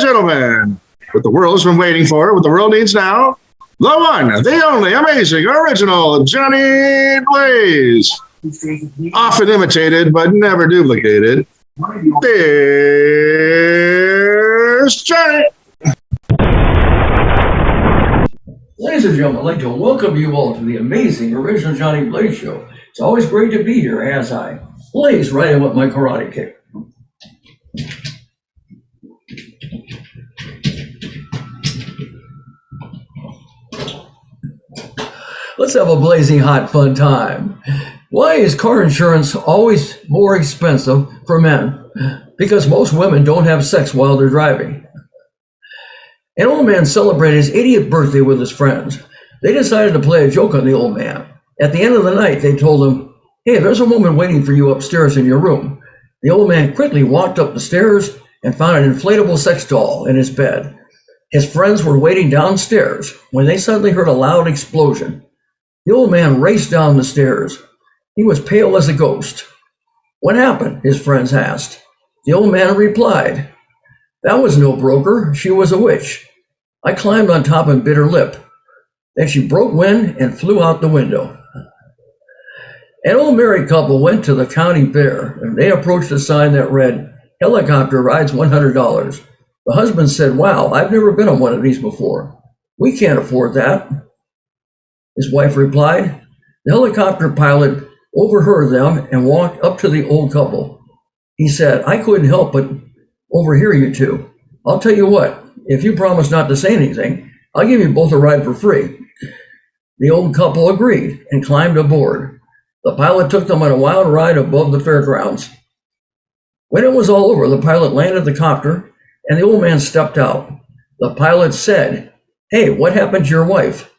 gentlemen, what the world has been waiting for, what the world needs now, the one, the only, amazing, original Johnny Blaze. Often imitated, but never duplicated. Here's Johnny. Ladies and gentlemen, I'd like to welcome you all to the amazing original Johnny Blaze Show. It's always great to be here as I blaze right in with my karate kick. Let's have a blazing hot fun time. Why is car insurance always more expensive for men? Because most women don't have sex while they're driving. An old man celebrated his 80th birthday with his friends. They decided to play a joke on the old man. At the end of the night, they told him, "Hey, there's a woman waiting for you upstairs in your room." The old man quickly walked up the stairs and found an inflatable sex doll in his bed. His friends were waiting downstairs when they suddenly heard a loud explosion. The old man raced down the stairs. He was pale as a ghost. "What happened?" his friends asked. The old man replied, "That was no broker. She was a witch. I climbed on top and bit her lip. Then she broke wind and flew out the window." An old married couple went to the county fair and they approached a sign that read, "Helicopter rides $100. The husband said, "Wow, I've never been on one of these before. We can't afford that." His wife replied. The helicopter pilot overheard them and walked up to the old couple. He said, "I couldn't help but overhear you two. I'll tell you what, if you promise not to say anything, I'll give you both a ride for free." The old couple agreed and climbed aboard. The pilot took them on a wild ride above the fairgrounds. When it was all over, the pilot landed the copter and the old man stepped out. The pilot said, "Hey, what happened to your wife?"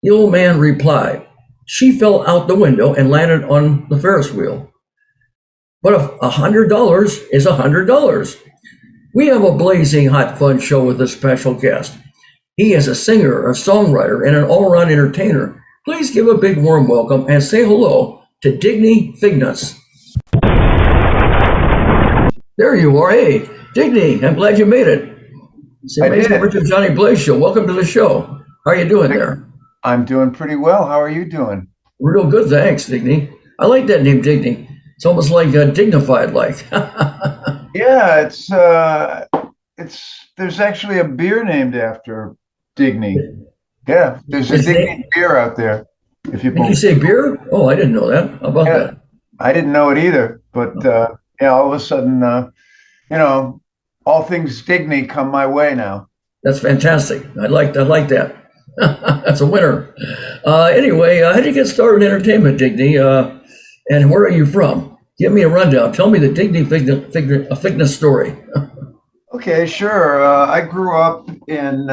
The old man replied, "She fell out the window and landed on the Ferris wheel." But if $100 is $100. We have a blazing hot fun show with a special guest. He is a singer, a songwriter, and an all-around entertainer. Please give a big warm welcome and say hello to Digney Fignus. There you are. Hey, Digney, I'm glad you made it. It's the amazing Richard Johnny Blaze Show. Welcome to the show. How are you doing there? I'm doing pretty well. How are you doing? Real good, thanks, Digney. I like that name, Digney. It's almost like dignified, like. Yeah, there's actually a beer named after Digney. Yeah, there's a Digney beer out there. Did you say beer? Oh, I didn't know that. How about that? I didn't know it either, but yeah, all of a sudden, all things Digney come my way now. That's fantastic. I like that. That's a winner. Anyway, how did you get started in entertainment, Digney? And where are you from? Give me a rundown. Tell me the Digney Fignus story. Okay, sure. I grew up in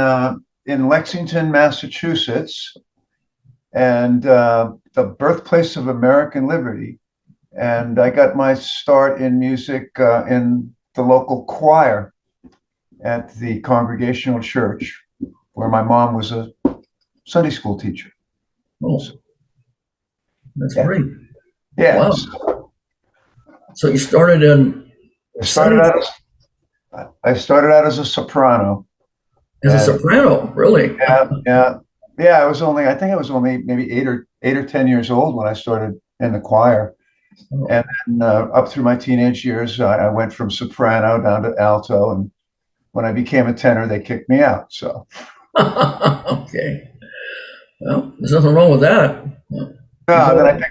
Lexington, Massachusetts, and the birthplace of American liberty. And I got my start in music in the local choir at the Congregational Church, where my mom was a Sunday school teacher. Oh, that's great. Yeah. Wow. So you started in. I started out as a soprano. As a soprano, really? Yeah. I think I was only maybe eight or 10 years old when I started in the choir. Oh. And then up through my teenage years, I went from soprano down to alto. And when I became a tenor, they kicked me out. So. Okay. Well, there's nothing wrong with that. No, then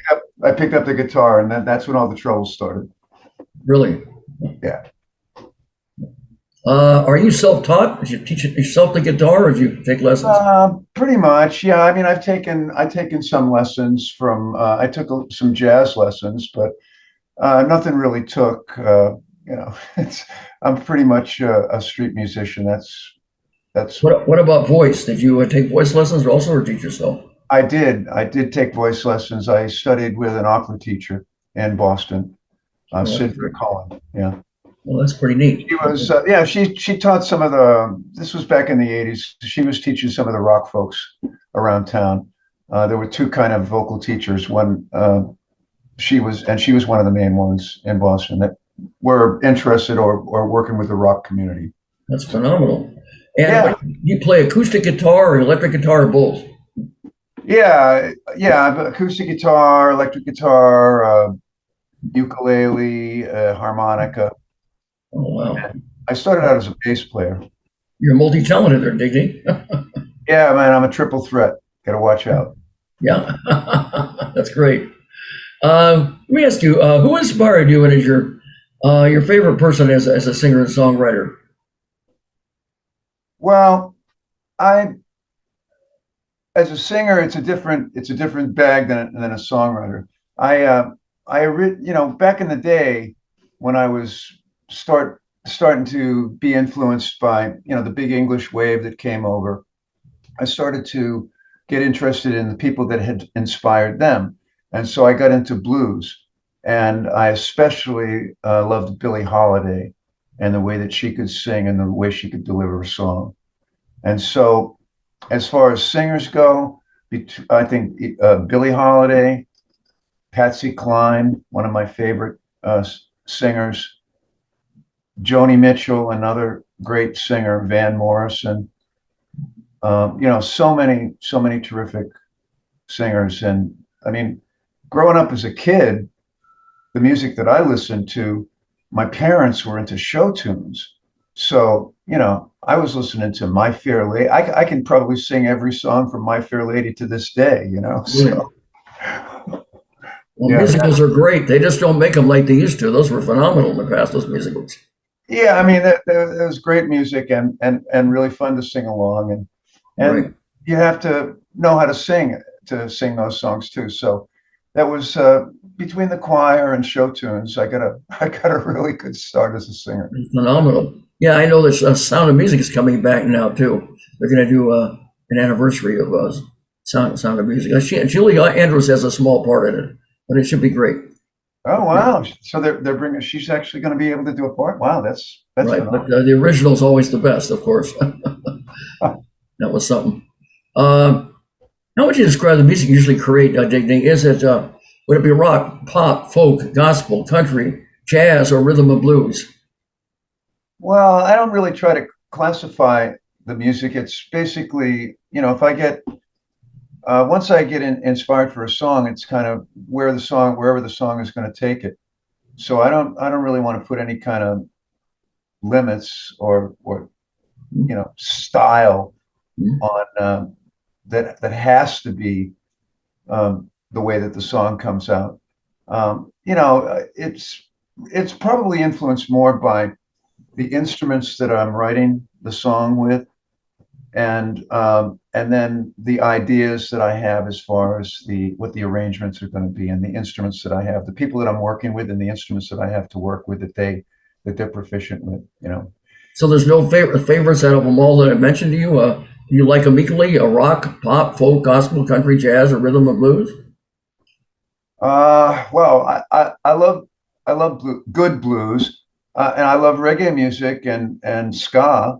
I picked up the guitar, and that's when all the trouble started. Really? Yeah. Are you self-taught? Did you teach yourself the guitar, or did you take lessons? Pretty much, yeah. I mean, I've taken some lessons from. I took some jazz lessons, but nothing really took. I'm pretty much a street musician. That's. What about voice? Did you take voice lessons also, or teach yourself? I did take voice lessons. I studied with an opera teacher in Boston, Sid Cullen. Yeah. Well, that's pretty neat. She was, she taught some of this was back in the 80s. She was teaching some of the rock folks around town. There were two kind of vocal teachers. One, she was one of the main ones in Boston that were interested or working with the rock community. That's phenomenal. And Yeah, what, you play acoustic guitar or electric guitar or both? yeah. Acoustic guitar, electric guitar, ukulele, harmonica. Oh, wow. I started out as a bass player. You're multi-talented there, Digney. Yeah, man, I'm a triple threat. Got to watch out. Yeah, that's great. Let me ask you, who inspired you and is your favorite person as a singer and songwriter? Well, I as a singer, it's a different bag than a songwriter. I back in the day when I was starting to be influenced by the big English wave that came over. I started to get interested in the people that had inspired them, and so I got into blues, and I especially loved Billie Holiday and the way that she could sing and the way she could deliver a song. And so as far as singers go, I think Billie Holiday, Patsy Cline, one of my favorite singers, Joni Mitchell, another great singer, Van Morrison. So many terrific singers. And I mean, growing up as a kid, the music that I listened to, my parents were into show tunes. So, I was listening to My Fair Lady. I can probably sing every song from My Fair Lady to this day, Really? So, Well, yeah. musicals are great. They just don't make them like they used to. Those were phenomenal in the past, those musicals. Yeah, I mean, that was great music and really fun to sing along. And Right. you have to know how to sing those songs too. So that was between the choir and show tunes. I got a really good start as a singer. Phenomenal. Yeah, I know that Sound of Music is coming back now too. They're going to do an anniversary of Sound of Music. Julie Andrews has a small part in it, but it should be great. Oh wow! So they're bringing. She's actually going to be able to do a part. Wow, that's Right, but phenomenal. the original is always the best, of course. That was something. Uh, how would you describe the music you usually create, Digney? Is it would it be rock, pop, folk, gospel, country, jazz, or rhythm and blues? Well, I don't really try to classify the music. It's basically, if I get once I get inspired for a song, it's kind of wherever the song is going to take it. So I don't really want to put any kind of limits or style on that has to be the way that the song comes out. It's probably influenced more by the instruments that I'm writing the song with, and then the ideas that I have as far as what the arrangements are going to be, and the instruments that I have, the people that I'm working with, and the instruments that I have to work with that they're proficient with. So there's no favorites out of them all that I mentioned to you. Do you like them equally? A rock, pop, folk, gospel, country, jazz, or rhythm and blues? Well, I love good blues, and I love reggae music and ska.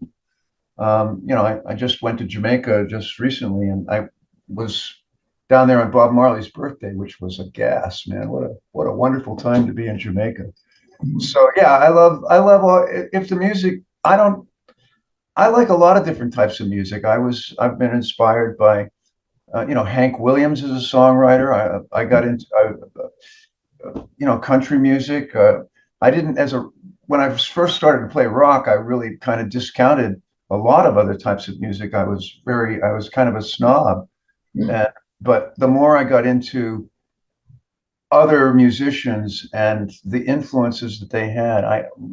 I just went to Jamaica just recently, and I was down there on Bob Marley's birthday, which was a gas, man. What a wonderful time to be in Jamaica. So yeah, I love if the music. I like a lot of different types of music. I've been inspired by Hank Williams is a songwriter. I got into country music. I didn't as a When I first started to play rock, I really kind of discounted a lot of other types of music. I was kind of a snob, Mm. and, but the more I got into other musicians and the influences that they had,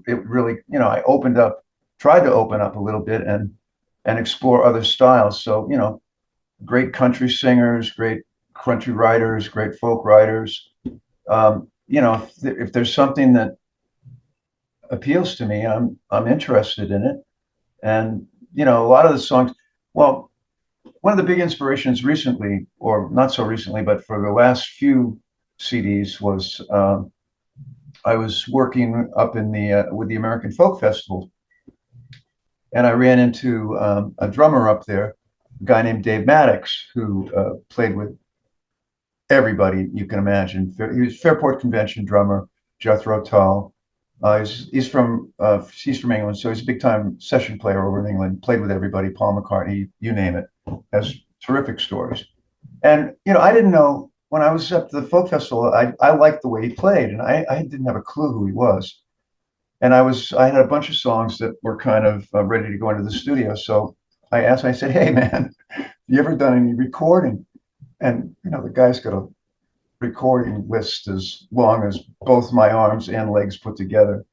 it really, I tried to open up a little bit and explore other styles. So, great country singers, great country writers, great folk writers. If there's something that appeals to me, I'm interested in it. And a lot of the songs. Well, one of the big inspirations recently, or not so recently, but for the last few CDs was I was working up in the with the American Folk Festival, and I ran into a drummer up there, a guy named Dave Maddox, who played with everybody you can imagine. He was Fairport Convention drummer, Jethro Tull, He's from England, so he's a big time session player over in England. Played with everybody, Paul McCartney, you name it. Has terrific stories. And I didn't know when I was at the folk festival. I liked the way he played, and I didn't have a clue who he was. And I had a bunch of songs that were kind of ready to go into the studio. So I said, "Hey man, you ever done any recording?" And the guy's got a recording list as long as both my arms and legs put together.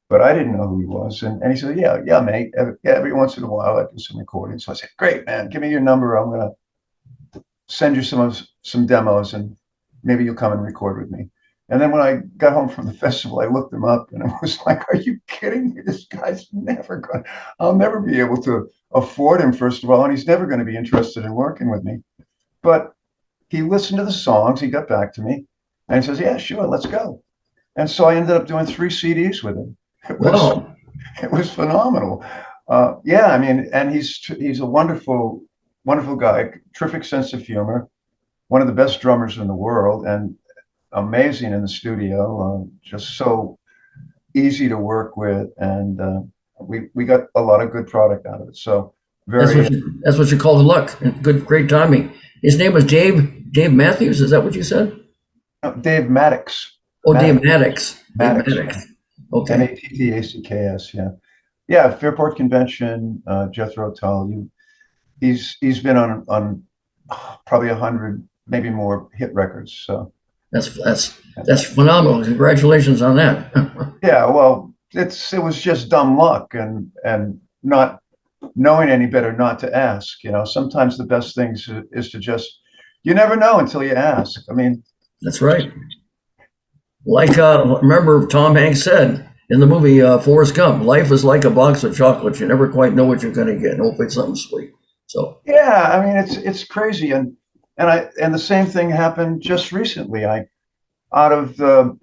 But I didn't know who he was. And he said, yeah, mate. Every once in a while I do some recording. So I said, great, man, give me your number. I'm gonna send you some demos and maybe you'll come and record with me. And then when I got home from the festival, I looked him up and I was like, are you kidding me? This guy's I'll never be able to afford him, first of all, and he's never going to be interested in working with me. But he listened to the songs, he got back to me, and he says, yeah, sure, let's go. And so I ended up doing 3 CDs with him. Wow. It was phenomenal. Yeah, I mean, and he's a wonderful, wonderful guy, terrific sense of humor, one of the best drummers in the world, and amazing in the studio, just so easy to work with, and we got a lot of good product out of it. So That's what you call the luck. Good, great timing. His name was Dave Matthews. Is that what you said? Dave Maddox. Oh, Dave Maddox. Maddox. Dave Maddox. Okay. Mattacks. Yeah. Yeah, Fairport Convention, Jethro Tull. He's been on probably 100, maybe more hit records. So that's phenomenal. Congratulations on that. yeah, well, it was just dumb luck and not knowing any better not to ask. Sometimes the best things is to just, you never know until you ask. I mean, That's right. Like remember Tom Hanks said in the movie Forrest Gump, life is like a box of chocolates. You never quite know what you're going to get. And hopefully it's something sweet. So yeah, I mean it's crazy, and the same thing happened just recently. Out of the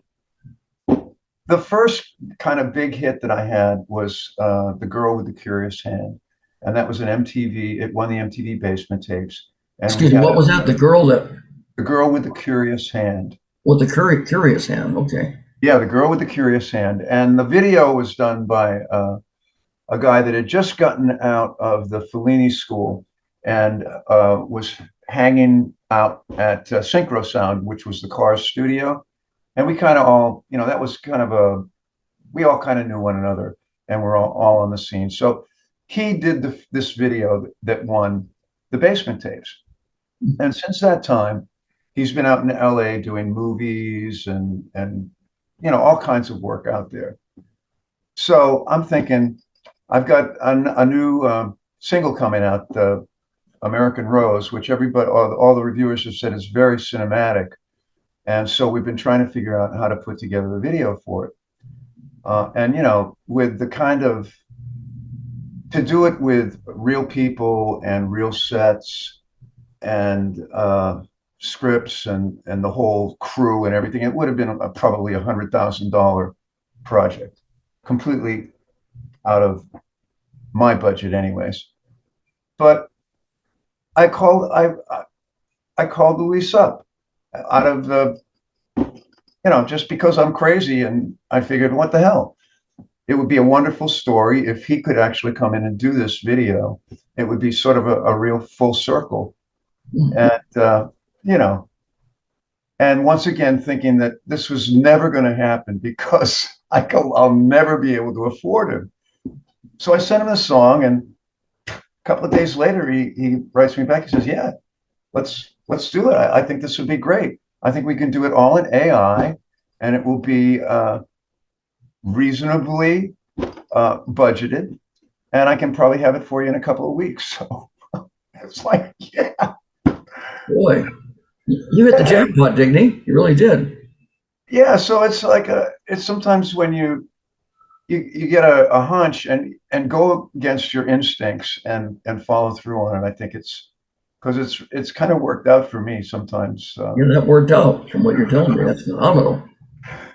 first kind of big hit that I had was The Girl with the Curious Hand, and that was an MTV. It won the MTV Basement Tapes. And excuse me, what was that? The Girl with the Curious Hand. With the curious hand. Okay. Yeah, The Girl with the Curious Hand, and the video was done by a guy that had just gotten out of the Fellini School and was hanging out at Synchro Sound, which was the Cars studio. And we kind of all, that was kind of we all kind of knew one another, and we're all on the scene. So he did this video that won the Basement Tapes. And since that time, he's been out in LA doing movies and all kinds of work out there. So I'm thinking, I've got a new single coming out, American Rose, which everybody, all the reviewers have said is very cinematic. And so we've been trying to figure out how to put together a video for it. And with the kind of, to do it with real people and real sets and scripts and the whole crew and everything, it would have been probably $100,000 project, completely out of my budget anyways. But I called Luis up out of the, just because I'm crazy, and I figured, what the hell? It would be a wonderful story if he could actually come in and do this video. It would be sort of a real full circle. And, and once again, thinking that this was never going to happen because I'll never be able to afford him. So I sent him the song, and a couple of days later, he writes me back. He says, yeah, let's do it. I think this would be great. I think we can do it all in AI, and it will be reasonably budgeted, and I can probably have it for you in a couple of weeks. So it's like, yeah. Boy, you hit the jackpot, Digney. You really did. Yeah, so it's like it's sometimes when you get a hunch and go against your instincts and follow through on it. I think it's because it's kind of worked out for me sometimes. Yeah, that worked out from what you're telling me. That's phenomenal.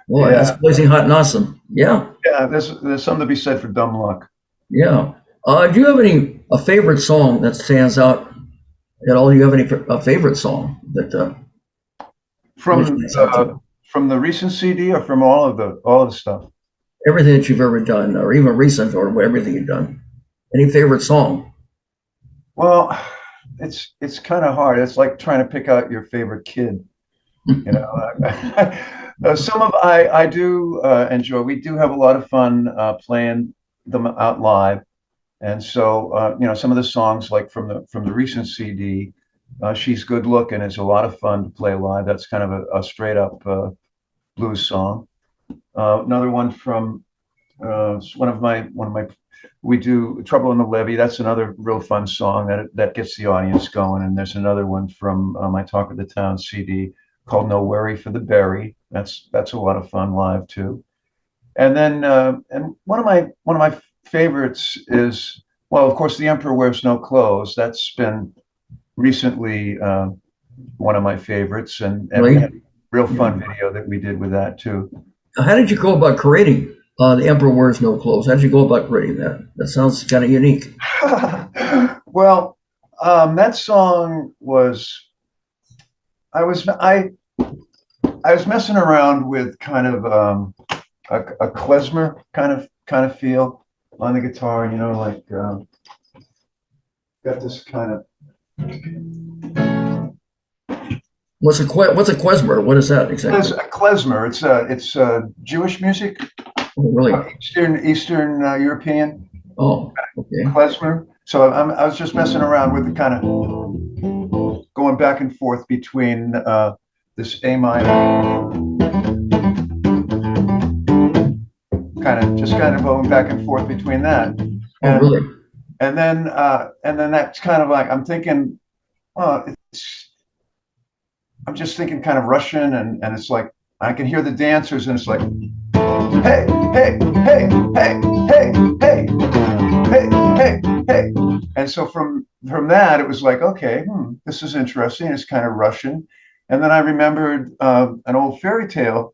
Boy, Yeah. that's blazing hot and awesome. Yeah. Yeah, there's something to be said for dumb luck. Yeah. Do you have a favorite song that stands out at all? Do you have a favorite song that From the recent CD or from all of the stuff? Everything that you've ever done, or even recent, or everything you've done. Any favorite song? Well, it's kind of hard. It's like trying to pick out your favorite kid. You know, some of I do enjoy. We do have a lot of fun playing them out live, and so you know, some of the songs like from the recent CD, "She's Good Looking" is a lot of fun to play live. That's kind of a straight up blues song. Another one from one of my we do "Trouble in the Levee." That's another real fun song that gets the audience going. And there's another one from my Talk of the Town CD called "No Worry for the Berry." That's a lot of fun live too. And then and one of my favorites is, well, of course, "The Emperor Wears No Clothes." That's been recently one of my favorites, and we Really? had a real fun video that we did with that too. How did you go about creating "The Emperor Wears No Clothes"? How did you go about creating that? That sounds kind of unique. Well, that song was I was I was messing around with kind of a klezmer kind of feel on the guitar, you know, like got this kind of What's a klezmer? What is that exactly? klezmer. It's Jewish music, Oh, really? Eastern European Oh, okay. klezmer. So I was just messing around with the kind of going back and forth between this A minor, kind of going back and forth between that, Oh, and really? and then that's kind of like I'm thinking, well, I'm just thinking kind of Russian, and it's like I can hear the dancers, and it's like, hey, hey, hey, hey, hey, hey, hey, hey, hey, and so from that it was like, okay, this is interesting. It's kind of Russian, and then I remembered an old fairy tale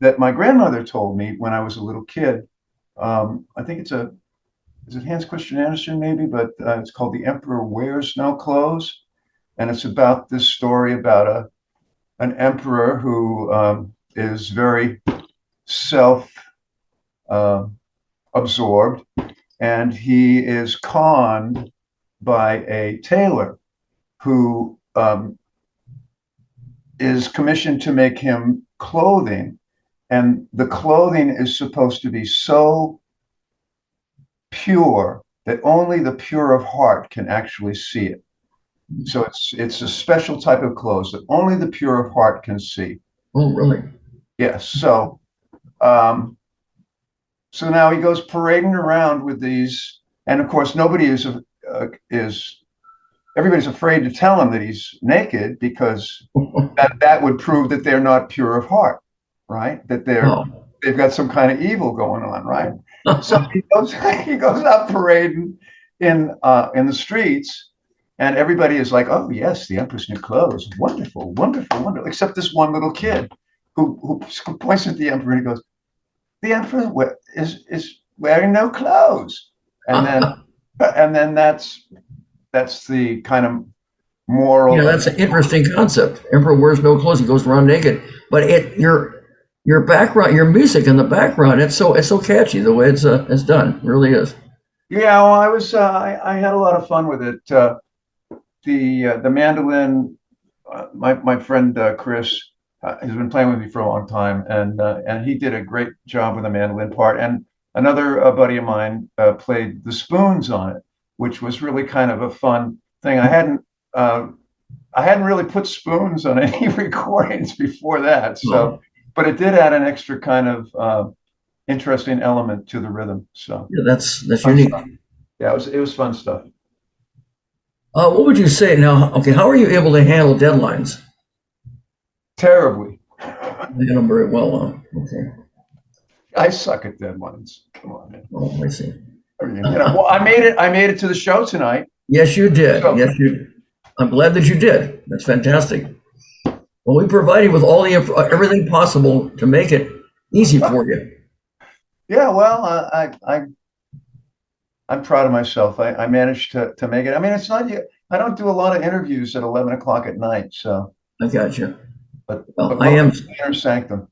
that my grandmother told me when I was a little kid. I think is it Hans Christian Andersen maybe, but it's called "The Emperor Wears No Clothes," and it's about this story about an emperor who is very self uh, absorbed, and he is conned by a tailor who is commissioned to make him clothing, and the clothing is supposed to be so pure that only the pure of heart can actually see it. So it's a special type of clothes that only the pure of heart can see. Oh, really? Yes. Um, so now he goes parading around with these, and of course nobody is everybody's afraid to tell him that he's naked because that would prove that they're not pure of heart, right? That Oh. they've got some kind of evil going on, right? So he goes out parading in the streets, and everybody is like, "Oh yes, the Empress new clothes, wonderful, wonderful, wonderful." Except this one little kid who points at the Emperor and he goes, "The Emperor is wearing no clothes," and then that's the kind of Yeah, moral of that's an interesting concept. Emperor wears no clothes; he goes around naked. But your background, your music in the background, it's so catchy the way it's done. It really is. Yeah, well, I had a lot of fun with it. The mandolin, my friend Chris has been playing with me for a long time, and he did a great job with the mandolin part. And another buddy of mine played the spoons on it, which was really kind of a fun thing. I hadn't really put spoons on any recordings before that, so Oh, but it did add an extra kind of interesting element to the rhythm. So yeah, that's fun unique. stuff. Yeah, it was fun stuff. What would you say now? Okay, how are you able to handle deadlines? Terribly. You handle them very well. Okay. I suck at deadlines. Come on, man. Oh, I see. I mean, you know, well, I made it to the show tonight. Yes, you did. So Yes, you. I'm glad that you did. That's fantastic. Well, we provided with all the everything possible to make it easy for you. yeah, well, I'm proud of myself. I managed to make it. I mean, it's not you. I don't do a lot of interviews at 11 o'clock at night. So, I got you. but Well, I am. welcome to the inner sanctum.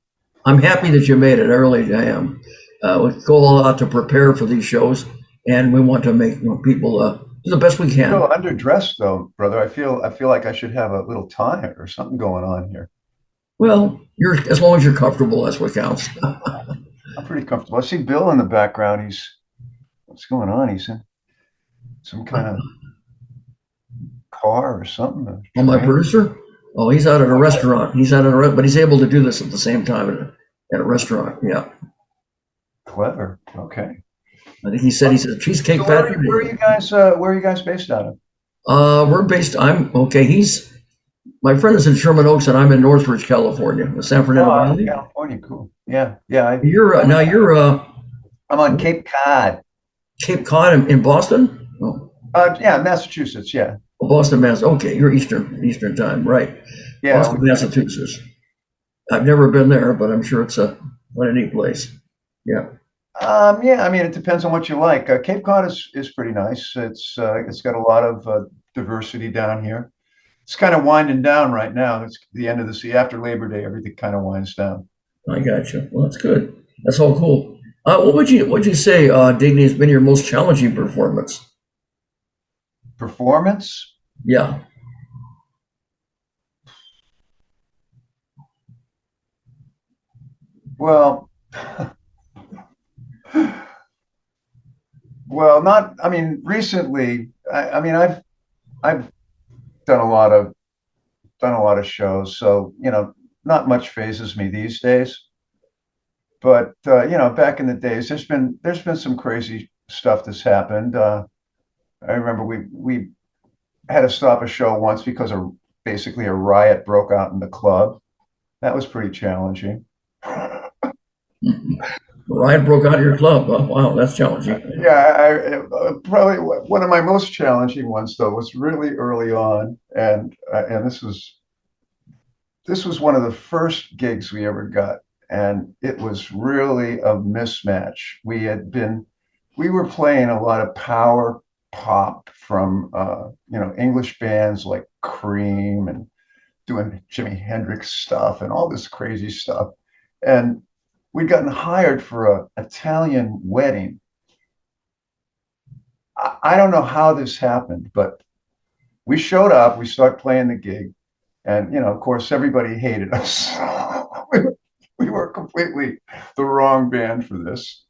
I'm happy that you made it. I really am. We go a lot to prepare for these shows, and we want to make people do the best we I feel can. underdressed though, brother. I feel like I should have a little tie or something going on here. Well, you're as long as you're comfortable, that's what counts. I'm pretty comfortable. I see Bill in the background. What's going on? He's in some kind of car or something. Oh, my producer? Oh, he's out at a restaurant. He's out at but he's able to do this at the same time at a restaurant. Yeah. Clever. Okay. I think he's a Cheesecake So Factory. where are you guys based out of? We're based, my friend is in Sherman Oaks and I'm in Northridge, California, the San Fernando Valley. California, cool. Yeah. You're I'm on Cape Cod. Cape Cod in Boston? Oh, Yeah, Massachusetts. Yeah. Boston, Mass. Okay, you're Eastern time, right? Yeah. Boston, Massachusetts. I've never been there, but I'm sure it's what a neat place. Yeah. Yeah, I mean, it depends on what you like. Cape Cod is pretty nice. It's got a lot of diversity down here. It's kind of winding down right now. It's the end of the sea. After Labor Day, everything kind of winds down. I got you. Well, that's good. That's all cool. What would you say, Digney, has been your most challenging performance? Performance? Yeah. Well, not. I mean, recently. I mean, I've done a lot of shows, so not much phases me these days. But back in the days, there's been some crazy stuff that's happened. I remember we had to stop a show once because basically a riot broke out in the club. That was pretty challenging. Riot broke out of your club. Oh, wow, that's challenging. Yeah, probably one of my most challenging ones though was really early on, and this was one of the first gigs we ever got, and it was really a mismatch. We were playing a lot of power pop from English bands like Cream and doing Jimi Hendrix stuff and all this crazy stuff, and we'd gotten hired for an Italian wedding. I don't know how this happened, but we showed up, we started playing the gig, and of course everybody hated us. we were completely the wrong band for this.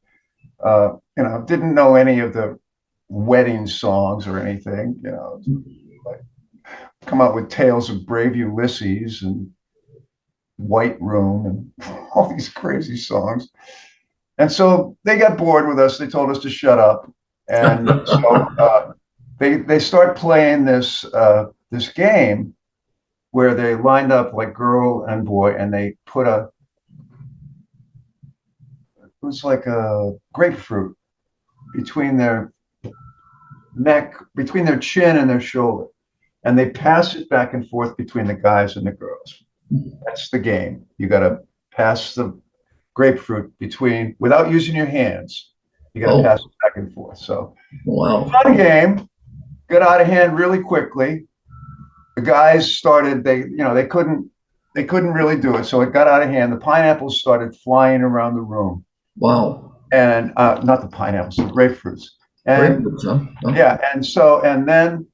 Didn't know any of the wedding songs or anything, like come out with Tales of Brave Ulysses and White Room and all these crazy songs. And so they got bored with us. They told us to shut up. And so they start playing this game where they lined up like girl and boy, and they put it was like a grapefruit between their neck, between their chin and their shoulder. And they pass it back and forth between the guys and the girls. That's the game. You got to pass the grapefruit without using your hands. You got to pass it back and forth. So, wow, fun game. Got out of hand really quickly. The guys started. They couldn't really do it. So it got out of hand. The pineapples started flying around the room. Wow. And not the pineapples, the grapefruits. And grapefruits, huh? Oh. Yeah, and then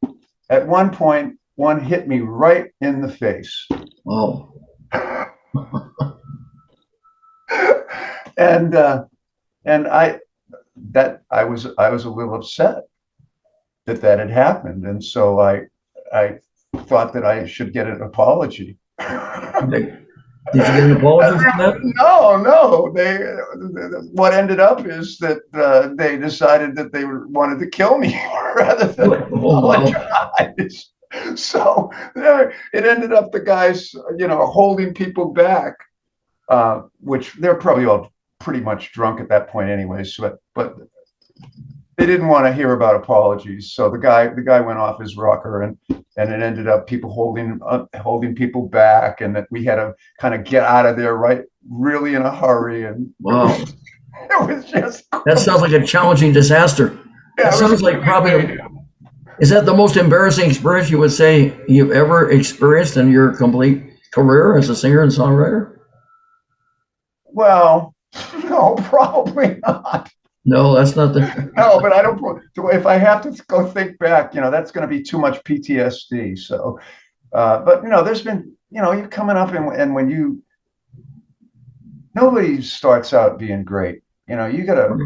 at one point, one hit me right in the face. Oh. and I was a little upset that had happened, and so I thought that I should get an apology. Did you get an apology for that? No. What ended up is that they decided that they wanted to kill me rather than apologize. So it ended up the guys, holding people back, which they're probably all pretty much drunk at that point anyways, but they didn't want to hear about apologies. So the guy went off his rocker, and it ended up people holding people back, and that we had to kind of get out of there really in a hurry. And wow, it was just that sounds like a challenging disaster. Yeah, that sounds like probably. Is that the most embarrassing experience you would say you've ever experienced in your complete career as a singer and songwriter? Well, no, probably not. No, that's not the. No, but I don't. If I have to go think back, that's going to be too much PTSD. So, but there's been, you're coming up and when nobody starts out being great. You gotta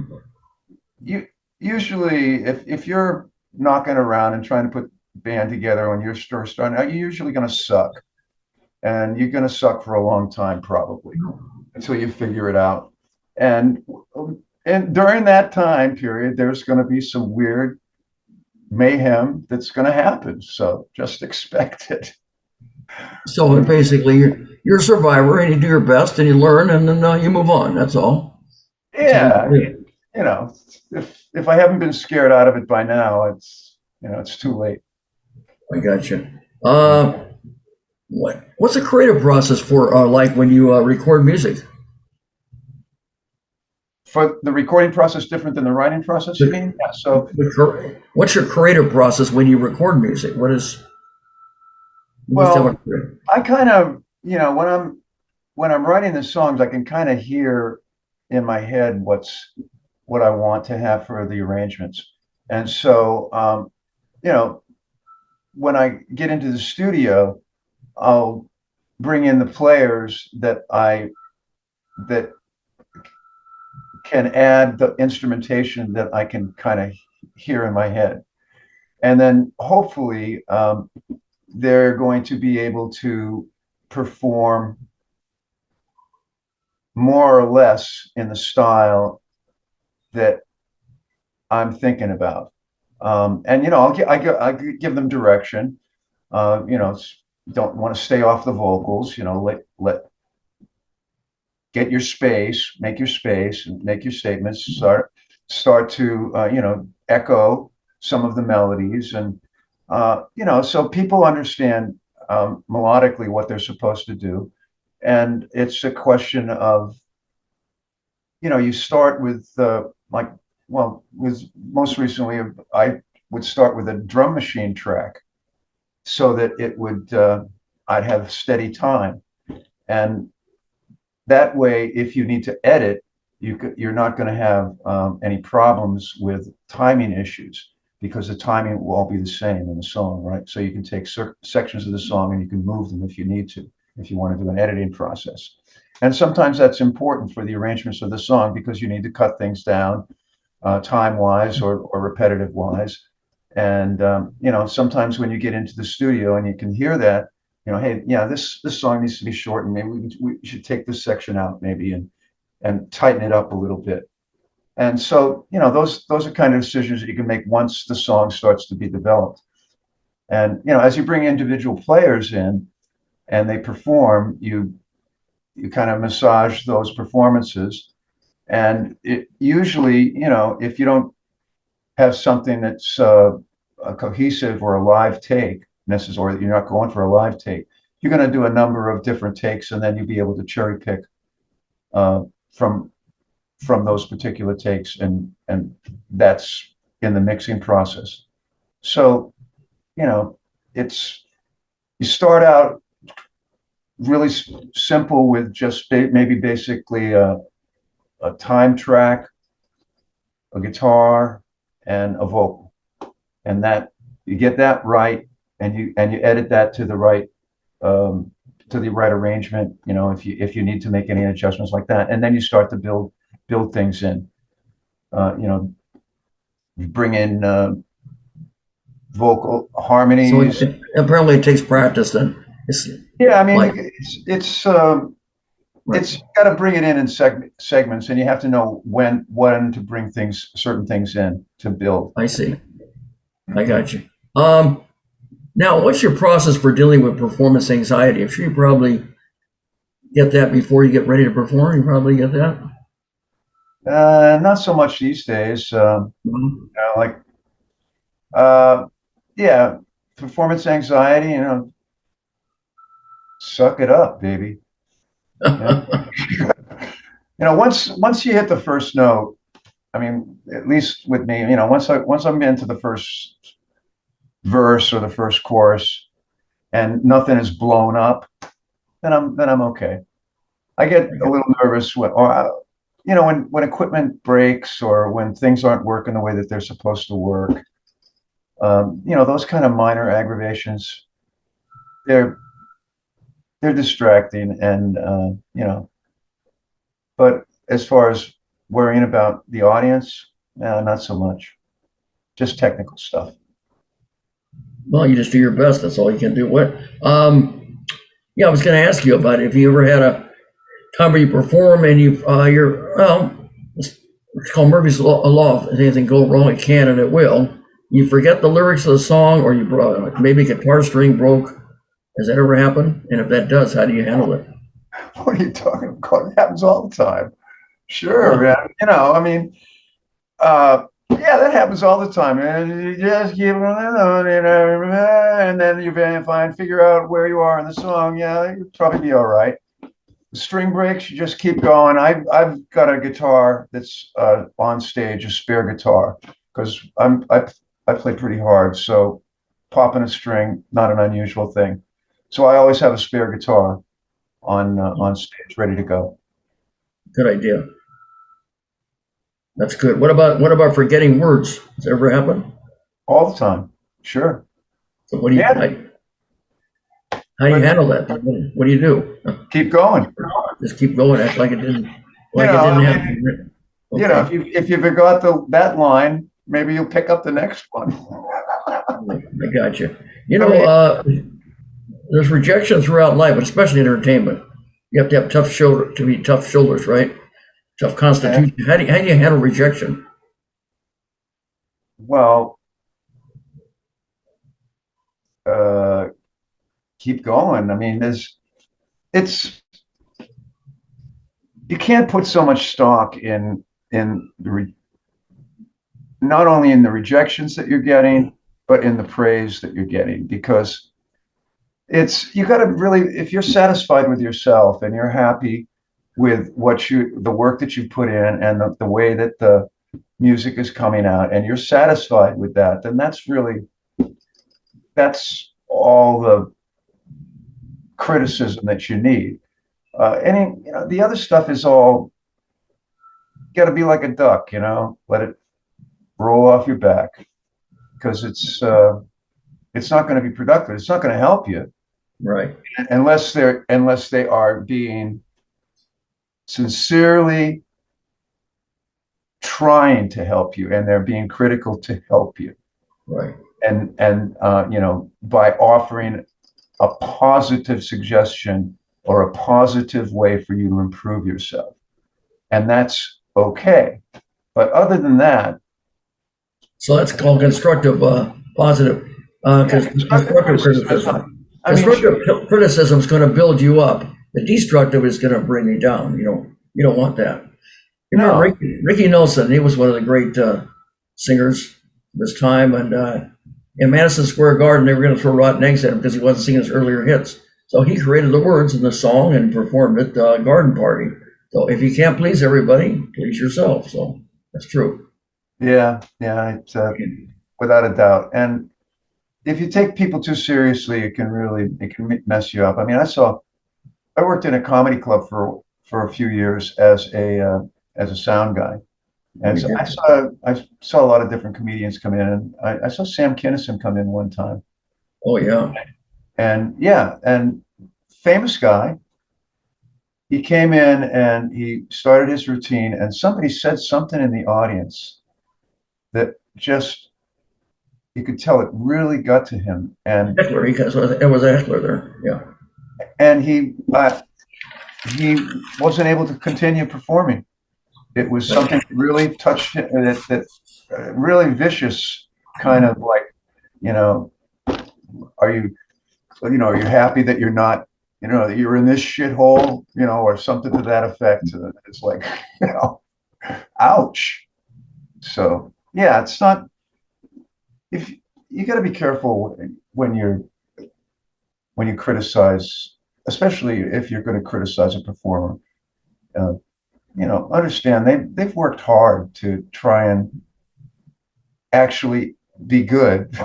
you usually if you're knocking around and trying to put band together when you're starting out, you're usually going to suck, and you're going to suck for a long time probably until you figure it out. And and during that time period, there's going to be some weird mayhem that's going to happen. So just expect it. So basically, you're a survivor, and you do your best, and you learn, and then you move on. That's all. That's all Yeah, you do. if I haven't been scared out of it by now, it's too late. I got you. What's a creative process for like when you record music? For the recording process, different than the writing process, you mean? Yeah. So What's your creative process when you record music? What is? You must have well, a creative. I kind of, when I'm writing the songs, I can kind of hear in my head what I want to have for the arrangements. And so, you know, when I get into the studio, I'll bring in the players that can add the instrumentation that I can kind of hear in my head. And then hopefully, they're going to be able to perform more or less in the style that I'm thinking about. And I give them direction. Don't want to stay off the vocals. Get your space, make your space, and make your statements. Start to echo some of the melodies, and so people understand melodically what they're supposed to do. And it's a question of you start with with most recently I would start with a drum machine track so that it would I'd have steady time, and that way if you need to edit, you're not going to have any problems with timing issues, because the timing will all be the same in the song, right? So you can take sections of the song and you can move them if you need to, if you want to do an editing process. And sometimes that's important for the arrangements of the song, because you need to cut things down time-wise or repetitive-wise. And sometimes when you get into the studio and you can hear that, hey, yeah, this song needs to be shortened. Maybe we should take this section out, maybe, and tighten it up a little bit. And so, those are kind of decisions that you can make once the song starts to be developed. And as you bring individual players in and they perform, you kind of massage those performances. And it usually, if you don't have something that's a cohesive or a live take necessarily, you're not going for a live take, you're going to do a number of different takes, and then you'll be able to cherry pick from those particular takes, and that's in the mixing process. So it's you start out really simple with just maybe basically a time track, a guitar, and a vocal, and that you get that right, and you edit that to the right arrangement. If you need to make any adjustments like that, and then you start to build things in. You bring in vocal So harmonies. apparently it takes practice. Then it's Yeah, I mean, like it's right. got to bring it in segments, and you have to know when to bring certain things in to build. I see. I got you. Now, what's your process for dealing with performance anxiety? I'm sure you probably get that before you get ready to perform. You probably get that. Not so much these days. Mhm. Like, uh, yeah, performance anxiety. Suck it up, baby. Once you hit the first note, I mean, at least with me, once I'm into the first verse or the first chorus, and nothing is blown up, then I'm okay. I get a little nervous when equipment breaks or when things aren't working the way that they're supposed to work. Those kind of minor aggravations, they're distracting, and but as far as worrying about the audience, not so much. Just technical stuff. Well, you just do your best. That's all you can do. Yeah, I was going to ask you about it. If you ever had a time where you perform and it's called Murphy's Law. If anything go wrong, it can and it will. You forget the lyrics of the song, or maybe a guitar string broke. Has that ever happened? And if that does, how do you handle it? What are you talking about? It happens all the time. Sure, yeah. Yeah, that happens all the time. And you just keep on, and then you figure out where you are in the song. Yeah, you'll probably be all right. The string breaks, you just keep going. I've got a guitar that's on stage, a spare guitar, because I play pretty hard. So popping a string, not an unusual thing. So I always have a spare guitar on stage, ready to go. Good idea. That's good. What about forgetting words? Does that ever happen? All the time. Sure. So what do you how do you handle that? What do you do? Keep going. Just keep going. Act like it didn't happen. Okay. If you forgot that line, maybe you'll pick up the next one. I got you. There's rejection throughout life, but especially in entertainment. You have to have tough shoulders, right? Tough constitution. How do you handle rejection? Well, keep going. I mean, you can't put so much stock in not only in the rejections that you're getting, but in the praise that you're getting, because you got to really, if you're satisfied with yourself and you're happy with the work that you put in and the way that the music is coming out, and you're satisfied with that, then that's all the criticism that you need. The other stuff is all got to be like a duck, let it roll off your back, because it's not going to be productive. It's not going to help you, right? Unless they are being sincerely trying to help you, and they're being critical to help you, right? And by offering a positive suggestion or a positive way for you to improve yourself, and that's okay. But other than that, so that's called constructive, positive, constructive criticism. Constructive criticism is going to build you up. The destructive is going to bring you down. You don't want that. Remember Ricky Nelson? He was one of the great singers of his time, and in Madison Square Garden, they were going to throw rotten eggs at him because he wasn't singing his earlier hits. So he created the words in the song and performed at the garden party. So if you can't please everybody, please yourself. So that's true. Yeah, it's, without a doubt. And if you take people too seriously, it can mess you up. I mean, I worked in a comedy club for a few years as a sound guy, and so I saw a lot of different comedians come in, and I saw Sam Kinison come in one time. Oh yeah, and famous guy. He came in and he started his routine, and somebody said something in the audience that just, you could tell it really got to him. And heckler, because it was a heckler there. Yeah, and he wasn't able to continue performing. It was something that really touched him, that really vicious kind of like, are you happy that you're not, that you're in this shithole, or something to that effect. It's like, ouch. So yeah, it's not, if you got to be careful when you criticize, especially if you're going to criticize a performer. Understand they've worked hard to try and actually be good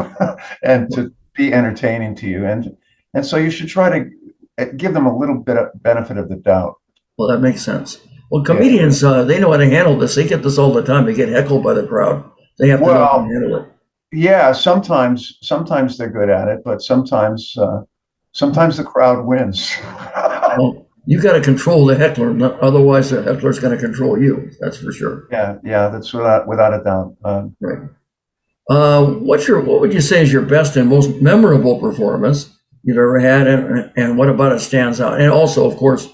and to be entertaining to you, and so you should try to give them a little bit of benefit of the doubt. Well, that makes sense. Well, comedians, they know how to handle this. They get this all the time. They get heckled by the crowd. They have to know how to Well, handle it. yeah, sometimes they're good at it, but sometimes the crowd wins. Well, you got to control the heckler, otherwise the heckler's going to control you. That's for sure. Yeah, that's without a doubt. Right. What would you say is your best and most memorable performance you've ever had, and what about it stands out? And also, of course,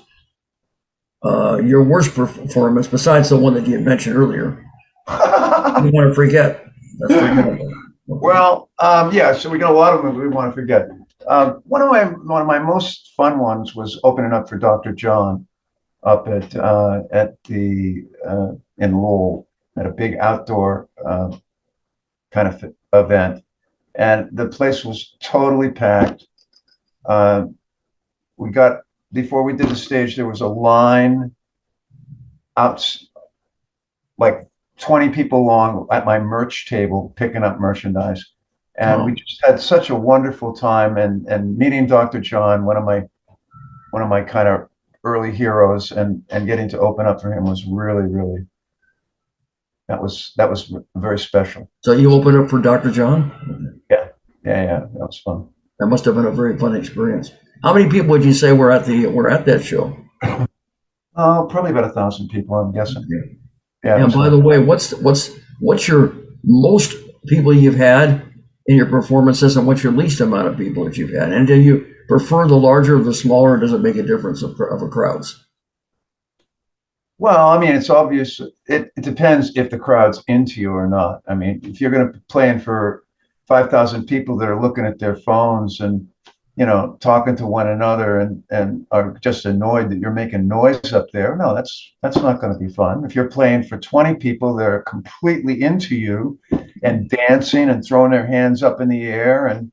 your worst performance, besides the one that you mentioned earlier, you want to forget. That's forgettable. Well, yeah. So we got a lot of them we want to forget. One of my most fun ones was opening up for Dr. John up at the in Lowell at a big outdoor kind of event, and the place was totally packed. We got Before we did the stage, there was a line out like 20 people long at my merch table picking up merchandise. And we just had such a wonderful time, and meeting Dr. John, one of my kind of early heroes, and getting to open up for him was really that was very special. So you opened up for Dr. John? Yeah, that was fun. That must have been a very fun experience. How many people would you say were at that show? Oh, probably about 1,000 people, I'm guessing. Yeah. And by the way, what's your most people you've had in your performances, and what's your least amount of people that you've had? And do you prefer the larger or the smaller? Or does it make a difference of a crowds? Well, I mean, it's obvious. It depends if the crowd's into you or not. I mean, if you're going to play in for 5,000 people that are looking at their phones and, talking to one another and are just annoyed that you're making noise up there, no, that's not going to be fun. If you're playing for 20 people that are completely into you and dancing and throwing their hands up in the air, and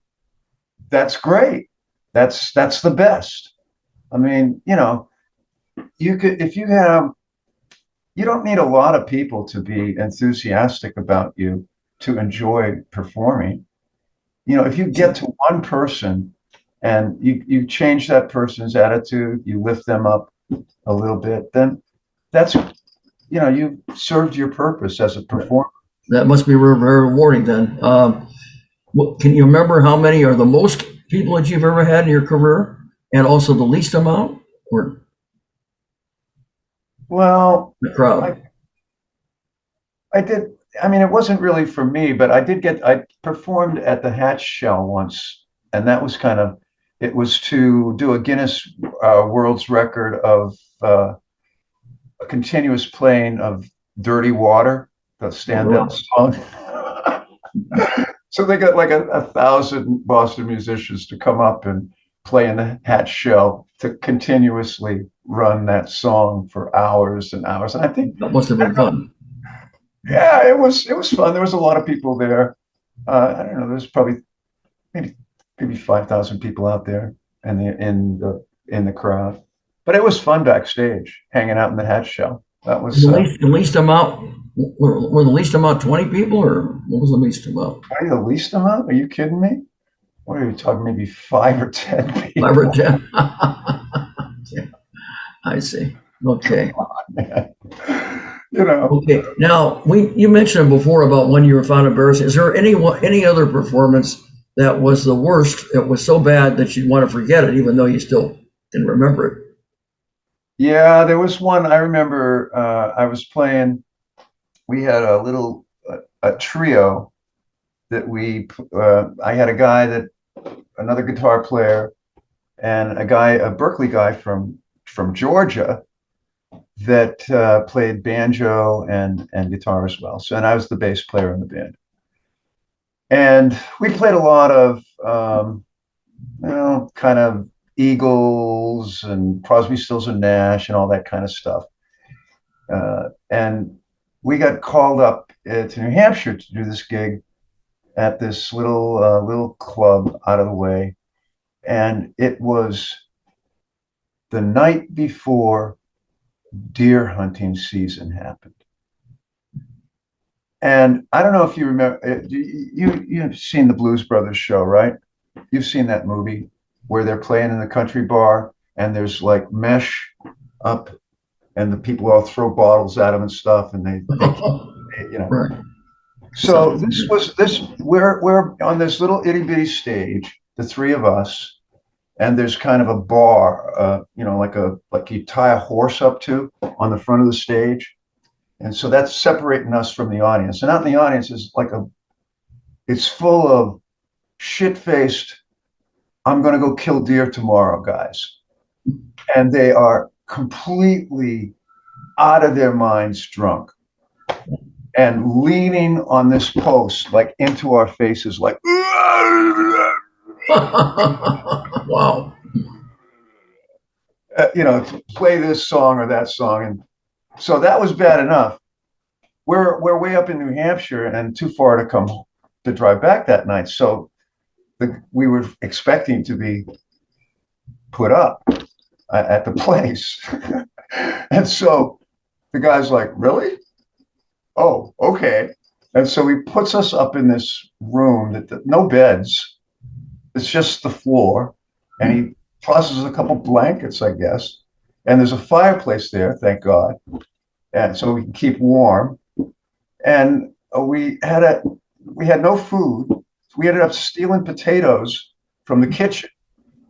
that's great. That's the best. I mean, you don't need a lot of people to be enthusiastic about you to enjoy performing. If you get to one person and you change that person's attitude, you lift them up a little bit, then that's, you served your purpose as a performer. That must be very rewarding then. Can you remember how many are the most people that you've ever had in your career, and also the least amount? Or well, the crowd? I did. I mean, it wasn't really for me, but I performed at the Hatch Shell once, and that was it was to do a Guinness World's Record of a continuous playing of Dirty Water, the standout song. So they got like 1,000 Boston musicians to come up and play in the Hatch Shell to continuously run that song for hours and hours. And I think that must have been fun. Yeah, it was fun. There was a lot of people there. I don't know. There's probably maybe 5,000 people out there in the crowd. But it was fun backstage, hanging out in the Hatch Shell. That was the least amount. Were the least amount 20 people, or what was the least amount? The least amount? Are you kidding me? What are you talking? Maybe 5 or 10 people. 5 or 10. Yeah, I see. Okay. Come on, man. Okay. Now, you mentioned before about when you were found embarrassing. Is there any other performance that was the worst? It was so bad that you'd want to forget it, even though you still can remember it. Yeah, there was one. I remember I was playing. We had a trio that I had another guitar player, and a Berkeley guy from Georgia that played banjo and guitar as well. So, and I was the bass player in the band. And we played a lot of, kind of Eagles and Crosby, Stills and Nash and all that kind of stuff. And we got called up to New Hampshire to do this gig at this little club out of the way. And it was the night before deer hunting season happened. And I don't know if you remember, you've seen the Blues Brothers show, right? You've seen that movie where they're playing in the country bar and there's like mesh up and the people all throw bottles at them and stuff, and you know. Right. So we're on this little itty bitty stage, the three of us, and there's kind of a bar, you know, like you tie a horse up to on the front of the stage, and so that's separating us from the audience. And out in the audience is it's full of shit-faced, I'm going to go kill deer tomorrow guys, and they are completely out of their minds drunk and leaning on this post like into our faces like Wow. You know, to play this song or that song. And so that was bad enough. We're way up in New Hampshire and too far to drive back that night. So we were expecting to be put up at the place. And so the guy's like, really? Oh, okay. And so he puts us up in this room that no beds. It's just the floor. And he tosses a couple blankets, I guess. And there's a fireplace there, thank God. And so we can keep warm. And we had no food. We ended up stealing potatoes from the kitchen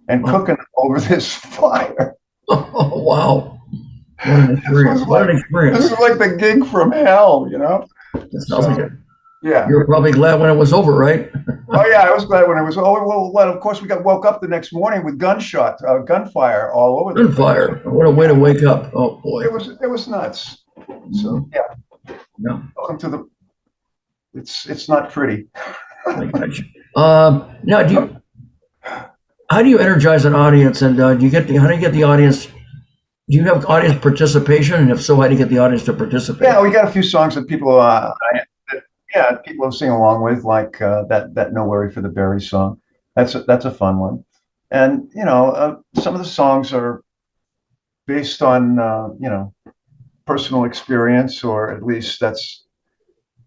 and cooking over this fire. Oh, wow. What an experience. What an experience. This is like the gig from hell, you know? That sounds like it. Yeah. You were probably glad when it was over, right? Oh yeah, I was glad when it was over. Well, of course, we woke up the next morning with gunfire all over the Gunfire. What a way to wake up. Oh boy. It was nuts. So yeah. No. Welcome to the. It's not pretty. I got you. Now, how do you energize an audience, and how do you get the audience? Do you have audience participation, and if so, how do you get the audience to participate? Yeah, we got a few songs that people sing along with, like that "No Worry for the Berry" song. That's a fun one, and you know, some of the songs are based on you know, personal experience, or at least that's,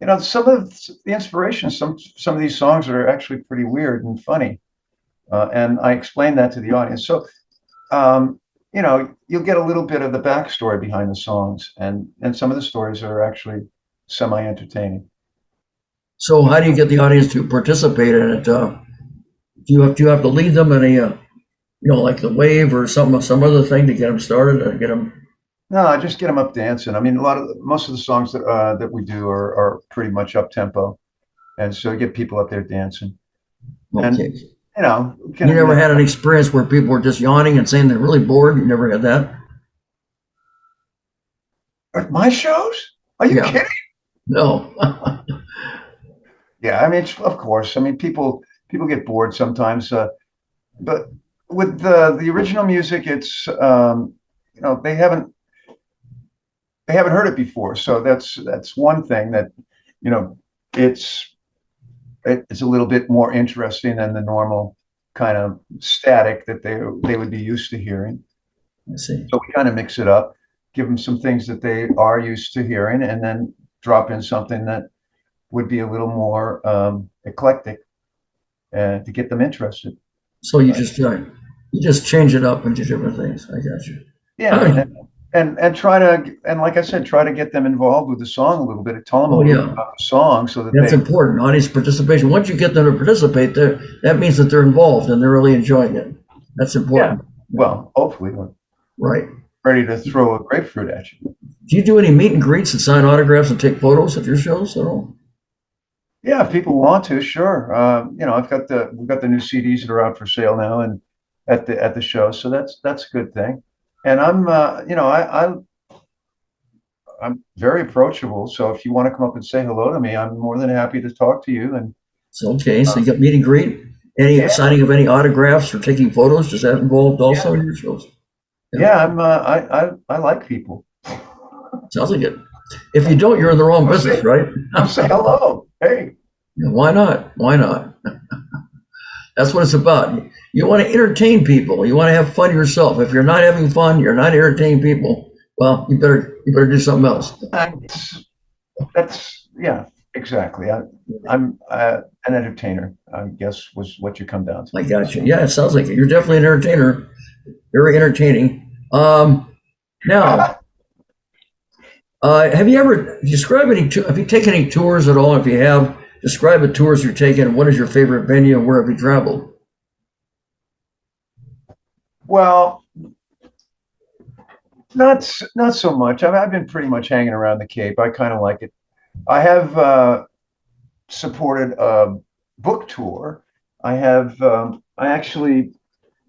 you know, some of the inspiration. Some of these songs are actually pretty weird and funny, and I explain that to the audience. So you know, you'll get a little bit of the backstory behind the songs, and some of the stories are actually semi-entertaining. So how do you get the audience to participate in it? Do you have to lead them in a, you know, like the wave or some other thing to get them started and get them? No, just get them up dancing. I mean, most of the songs that we do are pretty much up tempo, and so you get people up there dancing. Okay. And you know, You never had an experience where people were just yawning and saying they're really bored? You never had that? at my shows? Are you Yeah. kidding? No. Yeah, I mean, of course. I mean, people get bored sometimes, but with the original music, it's you know, they haven't heard it before, so that's one thing that, you know, it's a little bit more interesting than the normal kind of static that they would be used to hearing. I see. So we kind of mix it up, give them some things that they are used to hearing, and then drop in something that would be a little more eclectic to get them interested. So you just change it up into different things. I got you. Yeah, and try to, and like I said, try to get them involved with the song a little bit. Tell them a Oh, little yeah. bit about the song, so that That's important. Audience participation. Once you get them to participate, that means that they're involved and they're really enjoying it. That's important. well, hopefully, we're Right. ready to throw a grapefruit at you. Do you do any meet and greets and sign autographs and take photos at your shows at all? Yeah, if people want to, sure. You know, we've got the new CDs that are out for sale now, and at the show, so that's a good thing. And I'm, you know, I'm very approachable. So if you want to come up and say hello to me, I'm more than happy to talk to you. And So, okay, so you got meet and greet, any signing of any autographs or taking photos, does that involved also in your shows? yeah, I like people. Sounds like it. If you don't, you're in the wrong business, right? I'll say hello. Hey. Yeah, why not? Why not? That's what it's about. You want to entertain people. You want to have fun yourself. If you're not having fun, you're not entertaining people. Well, you better do something else. That's yeah, exactly. I'm an entertainer, I guess, was what you come down to. I got you. Yeah, it sounds like it. You're definitely an entertainer. Very entertaining. Now, Have you ever have you taken any tours at all? If you have, describe the tours you're taking. What is your favorite venue and where have you traveled? Well, not so much. I've been pretty much hanging around the Cape. I kind of like it. I have supported a book tour. I actually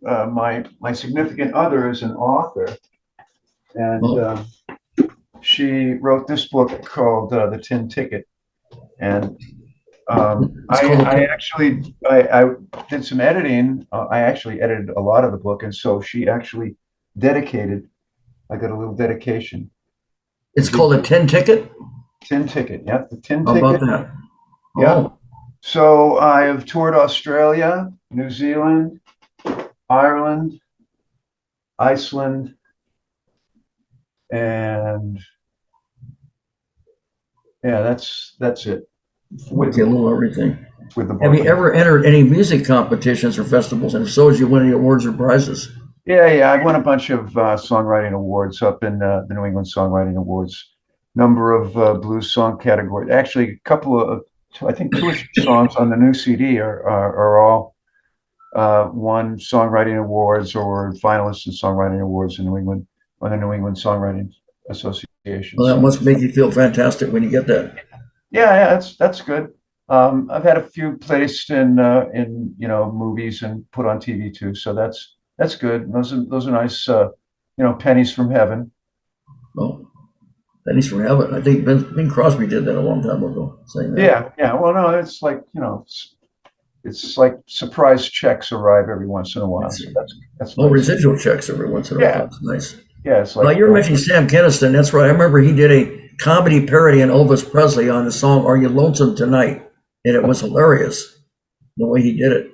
my significant other is an author, and she wrote this book called The Tin Ticket, and I did some editing. I actually edited a lot of the book, and so she actually dedicated. I got a little dedication. It's called a tin ticket. Tin Ticket, yeah, the Tin How Ticket. about that? Yeah. Oh, So I have toured Australia, New Zealand, Ireland, Iceland, and yeah, that's it. okay, a little everything. With the Have book. you ever entered any music competitions or festivals? And if so, did you win any awards or prizes? Yeah, I won a bunch of songwriting awards up in the New England Songwriting Awards. Number of blues song categories. Actually, a couple of, I think 2 or 3 songs on the new CD are all won songwriting awards or finalists in songwriting awards in New England on the New England Songwriting Association. Well, that So must make you feel fantastic when you get that. yeah, that's good. I've had a few placed in movies and put on TV too, so that's good. Those are nice pennies from heaven. Oh, pennies from heaven. I think Bing Crosby did that a long time ago, saying that. Yeah. Well, no, it's like it's like surprise checks arrive every once in a while. So that's Oh, nice. residual checks every once in a while. Yeah, That's nice. yeah. It's Well, like you're mentioning Sam Kinison. That's right. I remember he did a comedy parody on Elvis Presley on the song "Are You Lonesome Tonight," and it was hilarious the way he did it.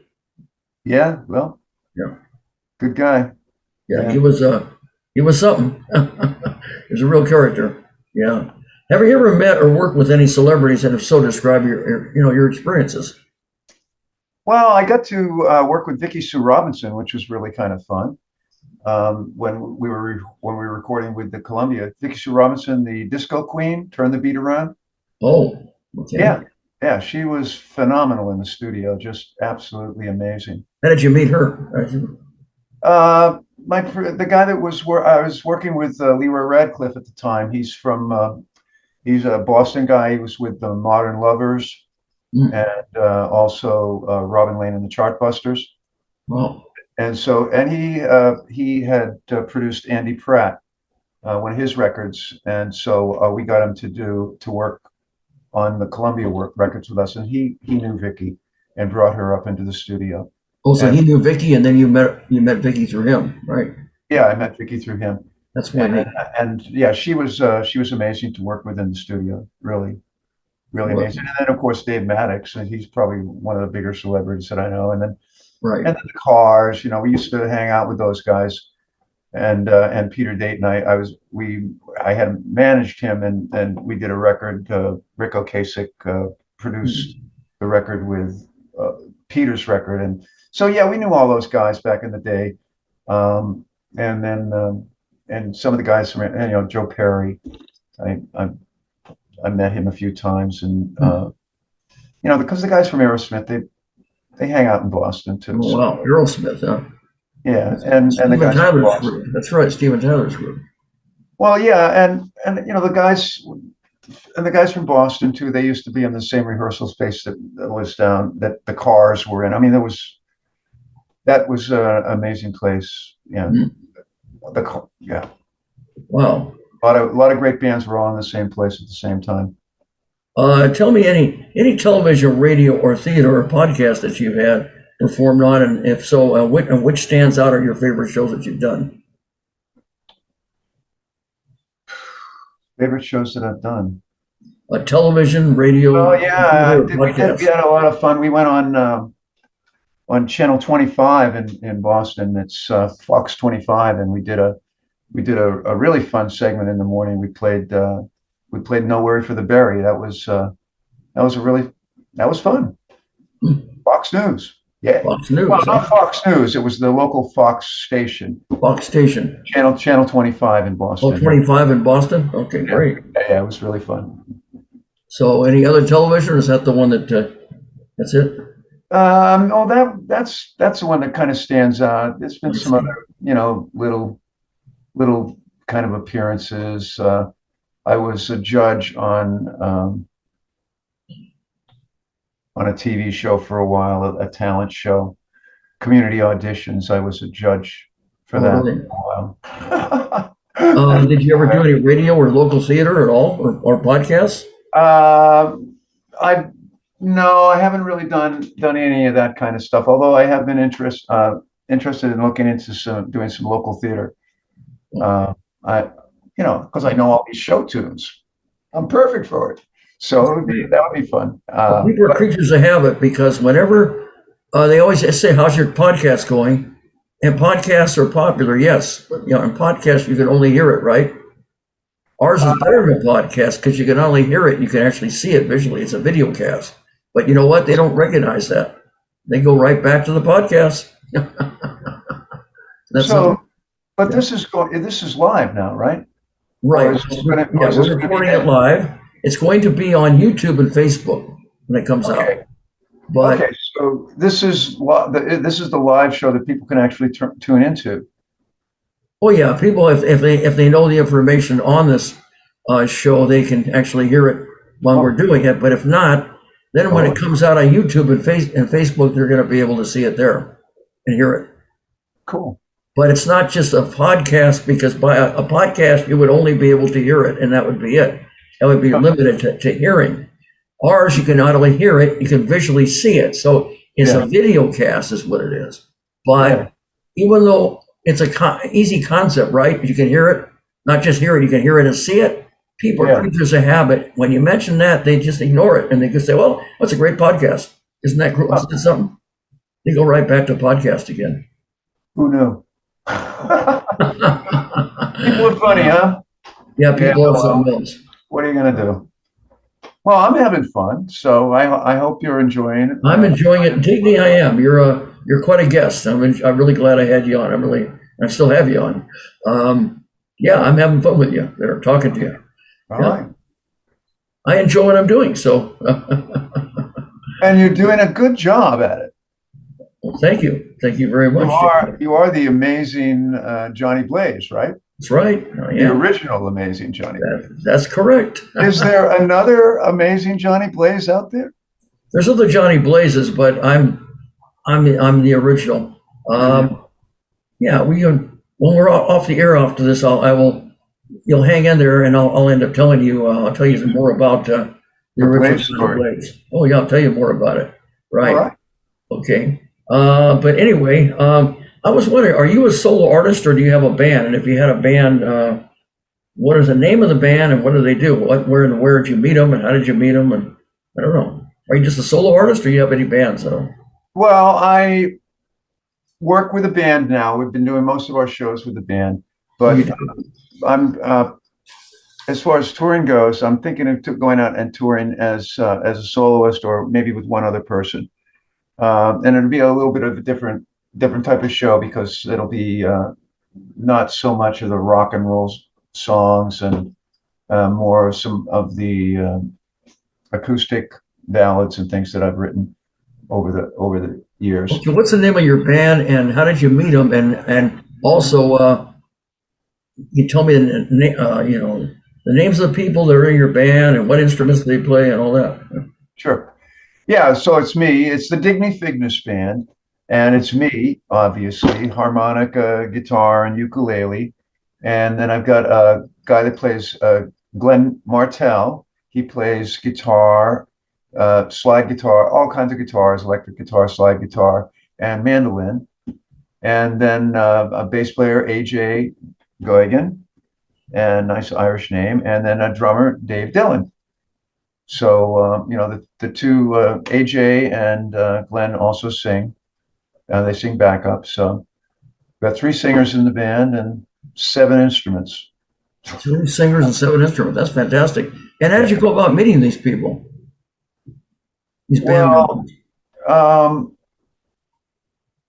yeah. Well, Yeah, good guy. yeah. Yeah. He was something. He was a real character. Yeah. Have you ever met or worked with any celebrities, and if so, describe your experiences? Well, I got to work with Vicki Sue Robinson, which was really kind of fun. When we were recording with the Columbia, Vicki Sue Robinson, the disco queen, Turn the Beat Around. Oh, okay. Yeah, yeah, she was phenomenal in the studio, just absolutely amazing. How did you meet her? The guy that was where I was working with Leroy Radcliffe at the time. He's a Boston guy. He was with the Modern Lovers Mm, and also Robin Lane and the Chartbusters. wow. And he had produced Andy Pratt, one of his records, and so we got him to work on the Columbia records with us, and he knew Vicky and brought her up into the studio. Oh, so And he knew Vicky, and then you met Vicky through him, right? yeah, I met Vicky through him, That's really and neat. and yeah, she was amazing to work with in the studio. Really, really Well, amazing. And then of course Dave Maddox, and he's probably one of the bigger celebrities that I know. And then right. the Cars, we used to hang out with those guys. And Peter Dayton, I had managed him, and we did a record. Rick Ocasek produced the record with Peter's record, and so yeah, we knew all those guys back in the day. And then and some of the guys from Joe Perry, I met him a few times, and because the guys from Aerosmith, they hang out in Boston too. Oh, So wow. Aerosmith, huh? yeah, and the Steven guys from Tyler's Boston. group. That's right, Steven Tyler's group. Well, yeah, and the guys from Boston too. They used to be in the same rehearsal space that was down that the Cars were in. I mean, that was an amazing place. Yeah, Mm, yeah, wow. a lot of great bands were all in the same place at the same time. Tell me any television, radio, or theater or podcast that you've had performed on, and if so, which stands out are your favorite shows that you've done? Favorite shows that I've done. Television, radio, Oh yeah, theater, or we podcast. had a lot of fun. We went on Channel 25 in Boston. It's Fox 25, and we did a really fun segment in the morning. We played No Worry for the Berry. That was fun. Mm, Fox News. Yeah. Fox News. Well, not Fox News. It was the local Fox station, Fox Station. Channel 25 in Oh, Boston. 25 in Boston? Okay, great. Yeah, it was really fun. So any other television, or is that the one that, that's it? Oh, that's the one that kind of stands out. There's been some other, little kind of appearances. I was a judge on a TV show for a while, a talent show, community auditions. I was a judge for Oh, that really? for a while. Did you ever do any radio or local theater at all, or podcasts? Uh, I No, I haven't really done any of that kind of stuff. Although I have been interested in looking into doing some local theater. I because I know all these show tunes. I'm perfect for it. So that would be fun. People are creatures of habit, because whenever they always say, "How's your podcast going?" And podcasts are popular, yes. In podcasts you can only hear it, right? Ours is better than a podcast because you can not only hear it, you can actually see it visually. It's a video cast. But you know what? They don't recognize that. They go right back to the podcast. But this is live now, right? Right. We're recording it live. It's going to be on YouTube and Facebook when it comes out. But okay, so this is the live show that people can actually tune into. oh yeah, people if they know the information on this show, they can actually hear it while we're doing it. But if not, then when it comes out on YouTube and Facebook, they're going to be able to see it there and hear it. Cool. But it's not just a podcast, because by a podcast you would only be able to hear it, and that would be it. That would be limited to hearing. Ours, you can not only hear it, you can visually see it. So it's a video cast is what it is. But even though it's easy concept, right? You can hear it, not just hear it, you can hear it and see it. People are creatures of habit. When you mention that, they just ignore it, and they just say, well, that's a great podcast. Isn't that cool? Isn't that something? They go right back to podcast again. Who knew? People are funny, huh? Yeah, people are something else. What are you going to do? Well, I'm having fun, so I hope you're enjoying it. I'm enjoying it. Digney, I am. You're quite a guest. I'm really glad I had you on. I still have you on. I'm having fun with you. They're talking to you. All right. I enjoy what I'm doing. So. And you're doing a good job at it. Well, thank you. Thank you very much. You are the amazing Johnny Blaze, right? That's right. The original amazing Johnny Blaze. That's correct. Is there another amazing Johnny Blaze out there? There's other Johnny Blazes, but I'm the original. When we're off the air after this, you'll hang in there, and I'll end up telling you. I'll tell you some more about the original Johnny Blaze. Oh yeah, I'll tell you more about it. Right. All right. Okay. But anyway, I was wondering, are you a solo artist, or do you have a band? And if you had a band, what is the name of the band, and what do they do? Where did you meet them, and how did you meet them? And I don't know. Are you just a solo artist, or do you have any bands? Well, I work with a band now. We've been doing most of our shows with the band, but I'm as far as touring goes, I'm thinking of going out and touring as a soloist, or maybe with one other person. And it'll be a little bit of a different type of show, because it'll be not so much of the rock and roll songs, and more some of the acoustic ballads and things that I've written over the years. Okay, what's the name of your band, and how did you meet them? And also, you tell me the names of the people that are in your band, and what instruments they play, and all that. Sure. Yeah, so it's me. It's the Digney Fignus band, and it's me, obviously, harmonica, guitar, and ukulele. And then I've got a guy that plays, Glenn Martell. He plays guitar, slide guitar, all kinds of guitars, electric guitar, slide guitar, and mandolin. And then a bass player, AJ Goigan, and nice Irish name, and then a drummer, Dave Dillon. So, the two, AJ and Glenn, also sing. They sing backup. So we've got 3 singers in the band and 7 instruments. 2 singers and 7 instruments. That's fantastic. And how did you go about meeting these people? These band members?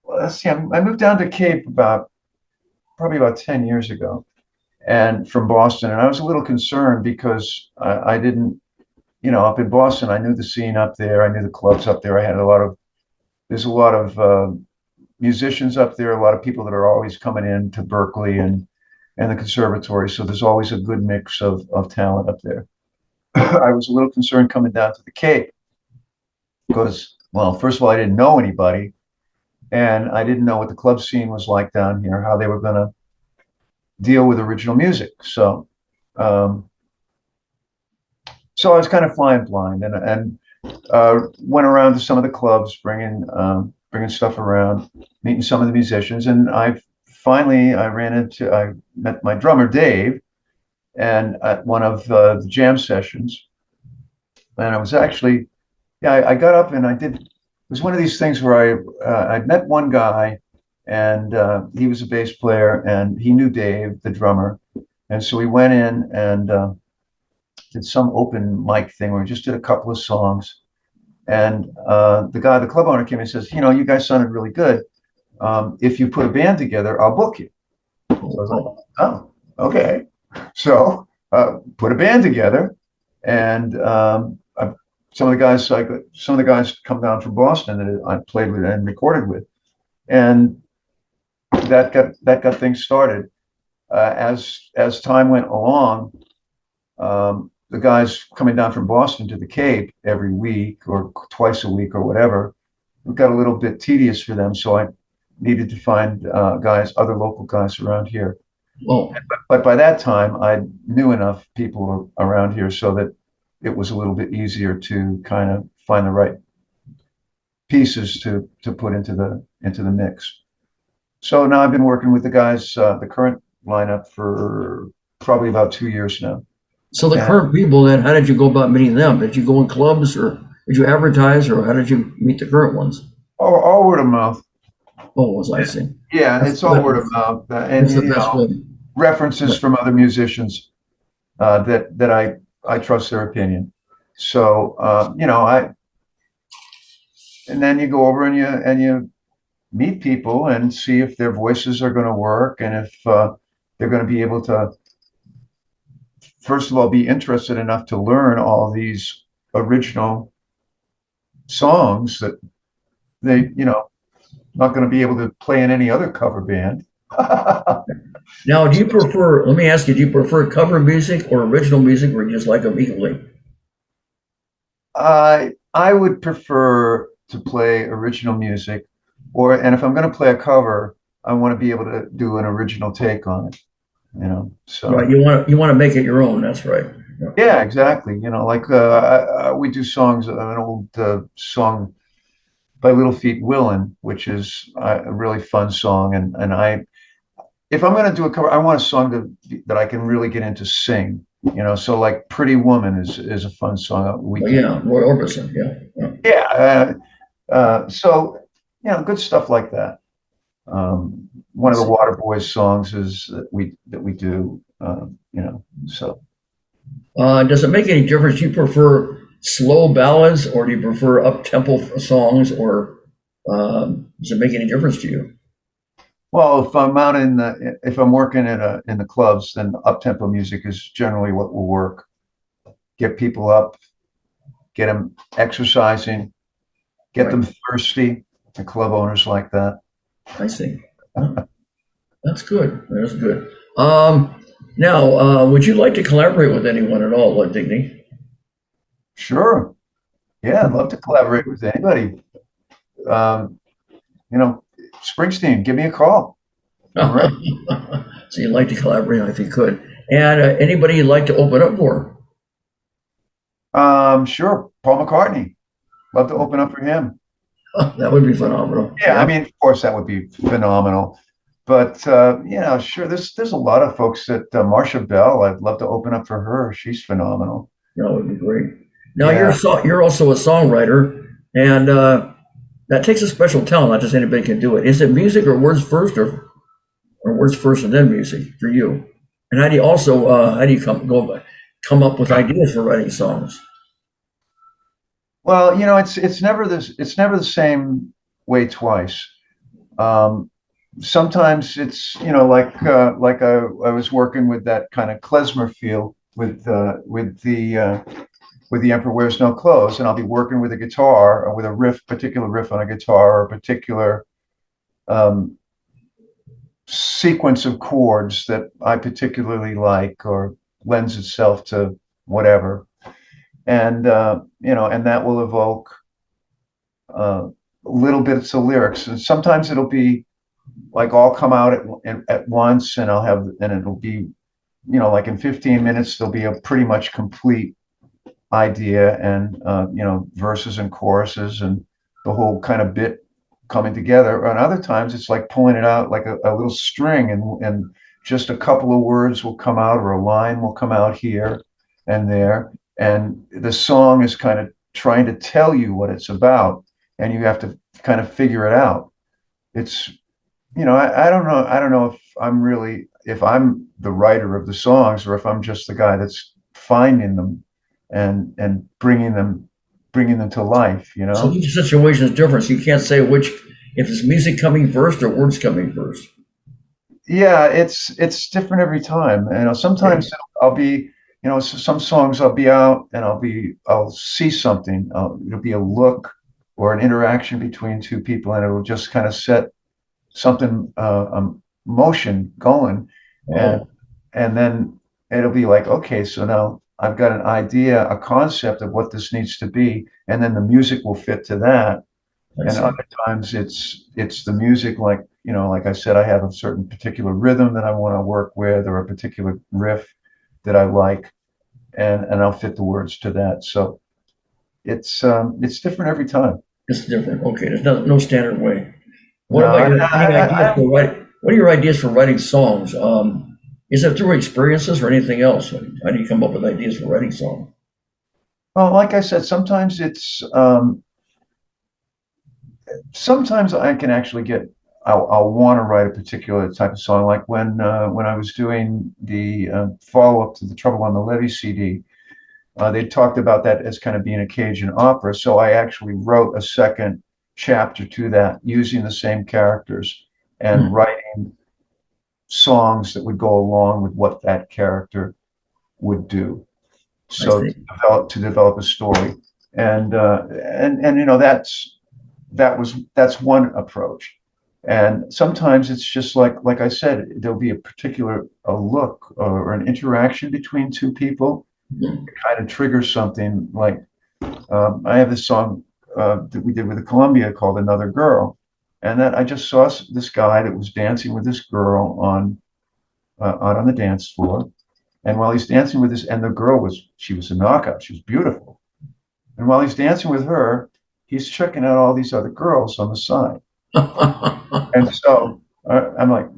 Well, let's see. I moved down to Cape probably about 10 years ago, and from Boston, and I was a little concerned because I didn't, up in Boston, I knew the scene up there, I knew the clubs up there. There's a lot of musicians up there, a lot of people that are always coming in to Berkeley and the conservatory. So there's always a good mix of talent up there. I was a little concerned coming down to the Cape because, well, first of all, I didn't know anybody, and I didn't know what the club scene was like down here, how they were going to deal with original music. Um, so I was kind of flying blind, and went around to some of the clubs, bringing stuff around, meeting some of the musicians, and I met my drummer Dave, and at one of the jam sessions, and I was actually, yeah, I got up and I did. It was one of these things where I'd met one guy, and he was a bass player, and he knew Dave, the drummer, and so we went in and did some open mic thing where we just did a couple of songs. And the club owner came and says, you guys sounded really good. If you put a band together, I'll book you. So I was like, oh, okay. So put a band together, and some of the guys come down from Boston that I played with and recorded with, and that got things started. As time went along, the guys coming down from Boston to the Cape every week or twice a week or whatever, it got a little bit tedious for them. So I needed to find other local guys around here. Oh, But by that time, I knew enough people around here so that it was a little bit easier to kind of find the right pieces to put into the mix. So now I've been working with the guys, the current lineup, for probably about 2 years now. so the current people then, how did you go about meeting them? Did you go in clubs, or did you advertise, or how did you meet the current ones? All word of mouth. Oh, was I see. Yeah, it's all word of mouth, and That's the best way. references from other musicians that I trust their opinion. So and then you go over and you meet people and see if their voices are going to work, and if they're going to be able to, first of all, be interested enough to learn all these original songs that they, not going to be able to play in any other cover band. Now, let me ask you, do you prefer cover music or original music, or you just like them equally? I would prefer to play original music, and if I'm going to play a cover, I want to be able to do an original take on it. So Right, you want to make it your own. That's right. yeah, exactly. Like we do songs, an old song by Little Feat Willin', which is a really fun song, and if I'm going to do a cover, I want a song that I can really get into sing. So like Pretty Woman is a fun song. Yeah, Roy Orbison. Yeah. Yeah. So good stuff like that. One of the Waterboys songs is that we do. So. Does it make any difference? Do you prefer slow ballads, or do you prefer up-tempo songs, or does it make any difference to you? Well, if I'm working in the clubs, then up-tempo music is generally what will work. Get people up, get them exercising, get them thirsty. The club owners like that. I see. That's good. That's good. Now, would you like to collaborate with anyone at all, Digney? Sure. Yeah, I'd love to collaborate with anybody. Springsteen, give me a call. All right. So you'd like to collaborate if you could. And anybody you'd like to open up for? Sure. Paul McCartney. Love to open up for him. That would be phenomenal. Yeah, I mean, of course, that would be phenomenal. But sure. There's a lot of folks that Marsha Bell, I'd love to open up for her. She's phenomenal. That would be great. Now you're also a songwriter, and that takes a special talent. Not just anybody can do it. Is it music or words first, or words first and then music for you? And how do you come up with ideas for writing songs? Well, it's never the same way twice. Sometimes it's, like I was working with that kind of klezmer feel with the Emperor Wears No Clothes, and I'll be working with a guitar or with a particular riff on a guitar, or a particular um, sequence of chords that I particularly like or lends itself to whatever. And and that will evoke little bits of lyrics. And sometimes it'll be like all come out at once, and it'll be, like in 15 minutes, there'll be a pretty much complete idea, and verses and choruses and the whole kind of bit coming together. And other times it's like pulling it out like a little string, and just a couple of words will come out, or a line will come out here and there, and the song is kind of trying to tell you what it's about, and you have to kind of figure it out. It's, I don't know if I'm the writer of the songs, or if I'm just the guy that's finding them and bringing them to life, So each situation is different. So you can't say if it's music coming first or words coming first. Yeah, it's different every time. Sometimes I'll be, some songs I'll be out, and I'll see something. It'll be a look or an interaction between two people, and it'll just kind of set something, motion going, and Oh, and then it'll be like, okay, so now I've got an idea, a concept of what this needs to be, and then the music will fit to that. I And see. other times it's the music, like, like I said, I have a certain particular rhythm that I want to work with, or a particular riff that I like, and I'll fit the words to that. So it's different every time. It's different. Okay, there's no standard way. What No, about any ideas I, for writing? What are your ideas for writing songs? Is it through experiences or anything else? How do you come up with ideas for writing songs? well, like I said, sometimes I can actually I'll want to write a particular type of song. Like when I was doing the follow-up to the Trouble on the Levee CD, they talked about that as kind of being a Cajun opera. So I actually wrote a second chapter to that using the same characters, and Hmm, writing songs that would go along with what that character would do. I So see. to develop a story, and that's one approach. And sometimes it's just like I said, there'll be a particular a look or an interaction between two people, Hmm. kind of triggers something. Like, I have this song that we did with the Columbia called "Another Girl," and that I just saw this guy that was dancing with this girl out on the dance floor. And while he's dancing with this, and the girl she was a knockout, she was beautiful. And while he's dancing with her, he's checking out all these other girls on the side. And so I'm like,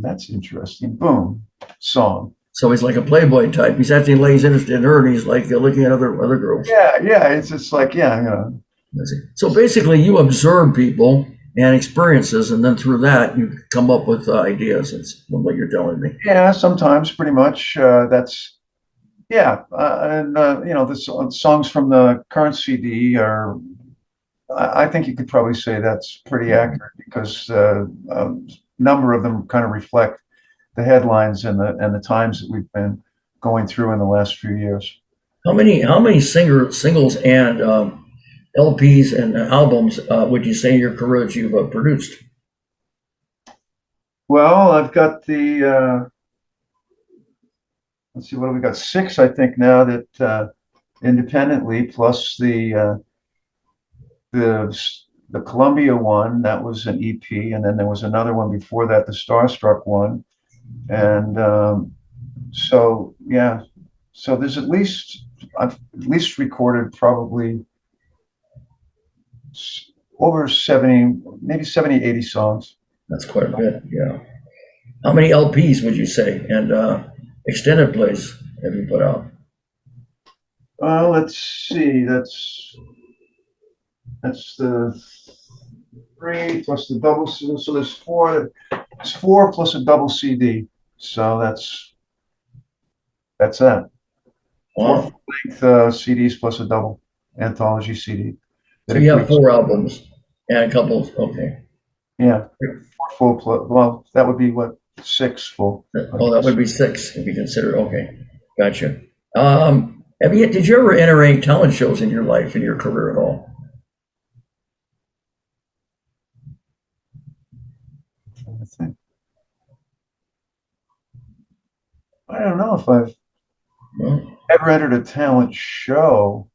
that's interesting. Boom, song. So he's like a playboy type. He's acting like he's interested in her, and he's like looking at other girls. Yeah, yeah. It's just like, yeah, I see. So basically, you observe people and experiences, and then through that, you come up with ideas. That's what you're telling me. yeah. Sometimes, pretty much. That's yeah. And the songs from the current CD are. I think you could probably say that's pretty accurate, because a number of them kind of reflect the headlines and the times that we've been going through in the last few years. How many singles and LPs and albums would you say in your career that you've produced? Well, I've got let's see, what have we got? Six, I think, now, that independently, plus the the Columbia one, that was an EP, and then there was another one before that, the Starstruck one, and so yeah, so there's I've at least recorded probably over 70, maybe 70, 80 songs. That's quite a bit. Yeah. How many LPs would you say and extended plays have you put out? Let's see, that's the three plus the double, so there's four. There's four plus a double CD. So that's that. Four Wow. full-length CDs plus a double anthology CD. So That you have includes, 4 albums and a couple. Okay. yeah. Well, that would be what, 6 full. Oh, that would be 6 if you consider. Okay, gotcha. Did you ever enter any talent shows in your life, in your career at all? I think. I don't know if I've No? ever entered a talent show.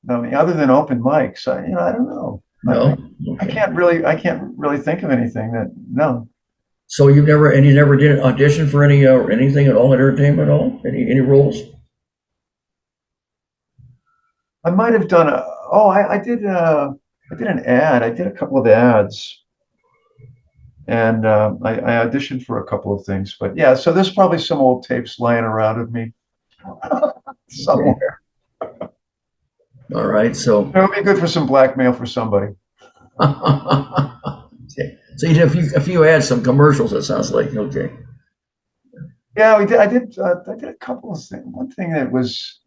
I mean, other than open mics, I don't know. No? I Okay. I can't really think of anything that, no. So you never did audition for any or anything at all, entertainment at all? Any roles? I might have done I did an ad. I did a couple of ads, and I auditioned for a couple of things. But yeah, so there's probably some old tapes lying around of me Okay. somewhere. All right. So It would be good for some blackmail for somebody. okay. So you did a few ads, some commercials. It sounds like. Okay. Yeah, we did. I did a couple of things. One thing that was,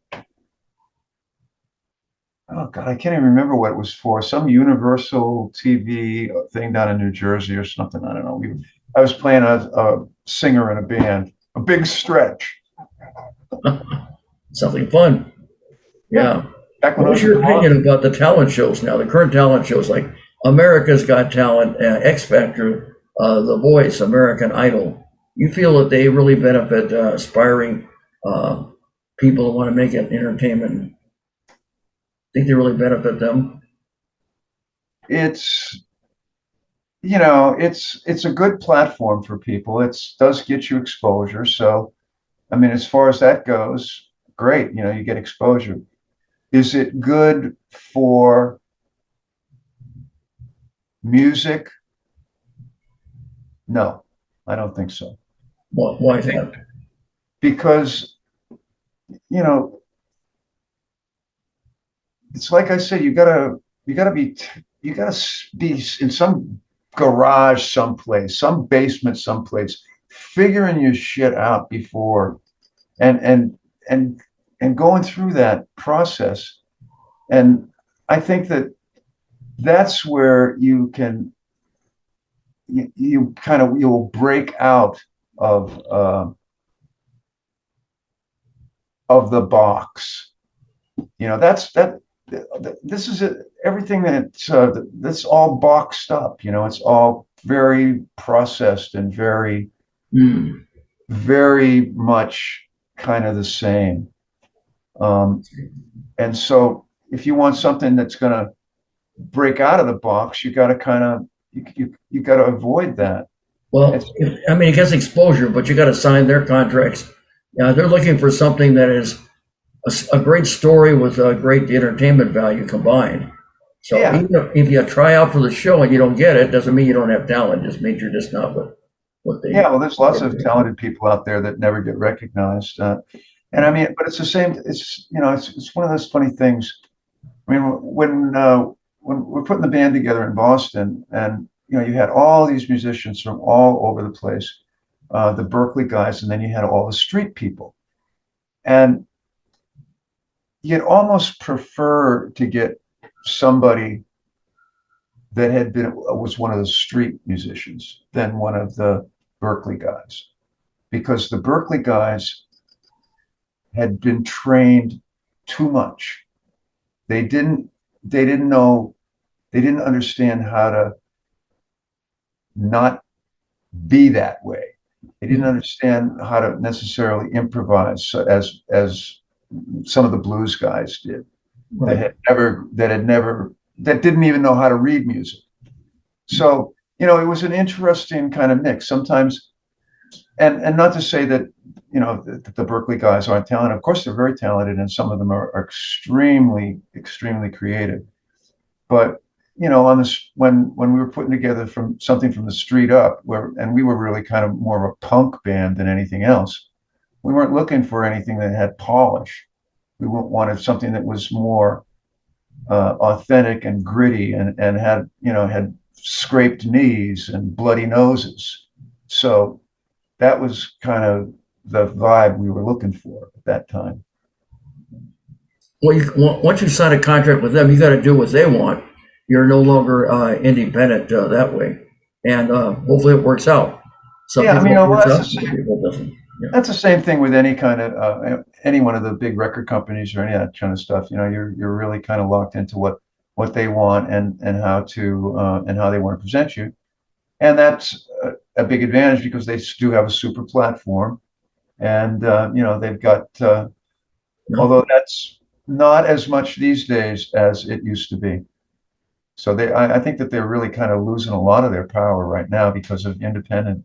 oh God, I can't even remember what it was for. Some Universal TV thing down in New Jersey or something. I don't know. I was playing a singer in a band. A big stretch. Something fun. Yeah. Back when I What is was your in opinion about the talent shows now? The current talent shows like America's Got Talent, X Factor, The Voice, American Idol. You feel that they really benefit aspiring people who want to make it entertainment? Think they really benefit them? It's it's a good platform for people. It does get you exposure. So, I mean, as far as that goes, great. You get exposure. Is it good for music? No, I don't think so. Why is that? Because, you know, it's like I said, you gotta be in some garage someplace, some basement someplace, figuring your shit out before and and going through that process. And I think that's where you'll break out of the box. This is it. Everything that's all boxed up. It's all very processed and very, Hmm. very much kind of the same. And so if you want something that's going to break out of the box, you got to kind of you got to avoid that. Well, It's I mean, it gets exposure, but you got to sign their contracts. Yeah, they're looking for something that is a great story with a great entertainment value combined. So Yeah. even if you try out for the show and you don't get it, doesn't mean you don't have talent. Just means you're just not what they. Yeah, well, there's lots of talented people out there that never get recognized. And I mean, but it's the same. It's one of those funny things. I mean, when we're putting the band together in Boston, and you had all these musicians from all over the place, the Berkeley guys, and then you had all the street people, and you'd almost prefer to get somebody that was one of the street musicians than one of the Berkeley guys, because the Berkeley guys had been trained too much. They didn't know, they didn't understand how to not be that way. They didn't understand how to necessarily improvise as some of the blues guys did. Right. That didn't even know how to read music. So, it was an interesting kind of mix sometimes. And not to say that, the Berkeley guys aren't talented. Of course, they're very talented, and some of them are extremely, extremely creative. But, on this, when we were putting together something from the street up, and we were really kind of more of a punk band than anything else, we weren't looking for anything that had polish. We wanted something that was more authentic and gritty, and had scraped knees and bloody noses. So that was kind of the vibe we were looking for at that time. Well, once you sign a contract with them, you got to do what they want. you're no longer independent that way, and hopefully it works out. Some Yeah, I people mean, it well, works that's the out, some same. people it doesn't. Yeah. That's the same thing with any kind of any one of the big record companies or any of that kind of stuff. You're really kind of locked into what they want and how to and how they want to present you, and that's a big advantage because they do have a super platform, and they've got. No. Although that's not as much these days as it used to be. So I think that they're really kind of losing a lot of their power right now because of independent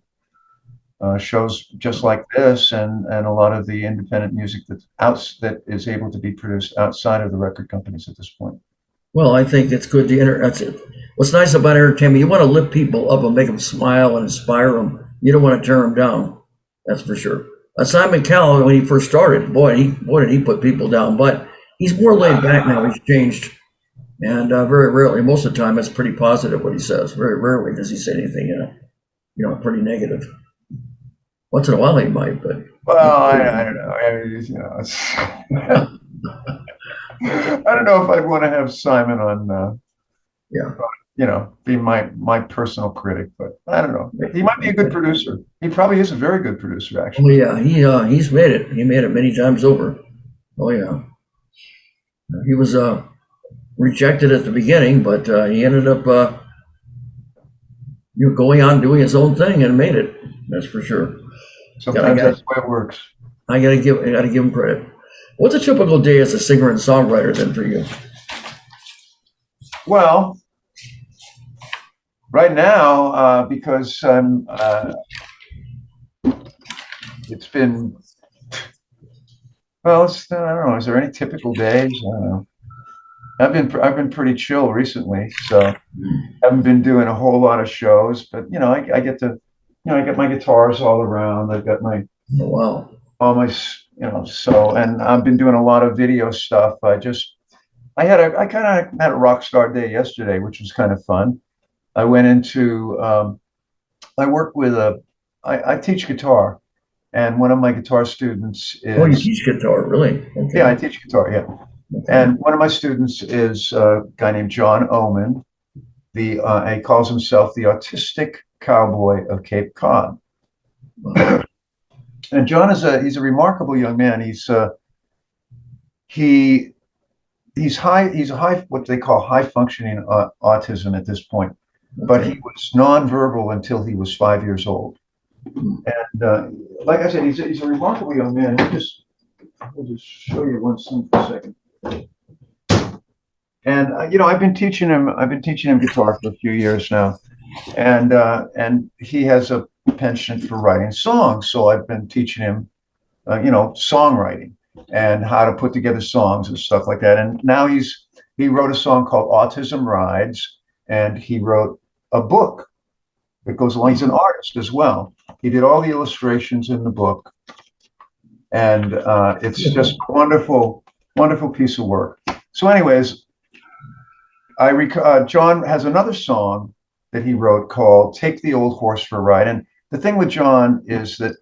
shows just like this, and a lot of the independent music that is able to be produced outside of the record companies at this point. Well, I think it's good to that's it. What's nice about entertainment, you want to lift people up and make them smile and inspire them. You don't want to tear them down. That's for sure. Simon Cowell, when he first started, boy, did he put people down. But he's more laid back now. He's changed, and very rarely, most of the time, it's pretty positive what he says. Very rarely does he say anything, pretty negative. Once in a while, he might, but Well, I don't know. I don't know if I'd want to have Simon on. Yeah. Be my personal critic, but I don't know. He might be a good producer. He probably is a very good producer, Oh actually. yeah, he's made it. He made it many times over. Oh yeah, he was rejected at the beginning, but he ended up going on doing his own thing and made it. That's for sure. Sometimes that's the way it works. I gotta give him credit. What's a typical day as a singer and songwriter then for you? Well, right now, because it's been, well, I don't know. Is there any typical days? I don't know. I've been pretty chill recently, so haven't been doing a whole lot of shows. But I get to, I get my guitars all around. I've got my Oh, wow. all my, and I've been doing a lot of video stuff. I kind of had a rock star day yesterday, which was kind of fun. I went into, I work with I teach guitar, and one of my guitar students Oh, you is, teach guitar, really? Okay. yeah, I teach guitar, yeah. Okay. And one of my students is a guy named John Oman. He calls himself the autistic cowboy of Cape Cod. Wow. And John he's a remarkable young man. He's a high, what they call high functioning autism at this point, but he was nonverbal until he was 5 years old. And like I said, he's a remarkable young man. I'll just show you one thing for a second. And I've been teaching him guitar for a few years now, and he has a penchant for writing songs. So I've been teaching him, songwriting and how to put together songs and stuff like that. And now he wrote a song called Autism Rides, and he wrote a book that goes along. He's an artist as well. He did all the illustrations in the book, and it's just a wonderful, wonderful piece of work. So anyways, John has another song that he wrote called Take the Old Horse for a Ride. And the thing with John is that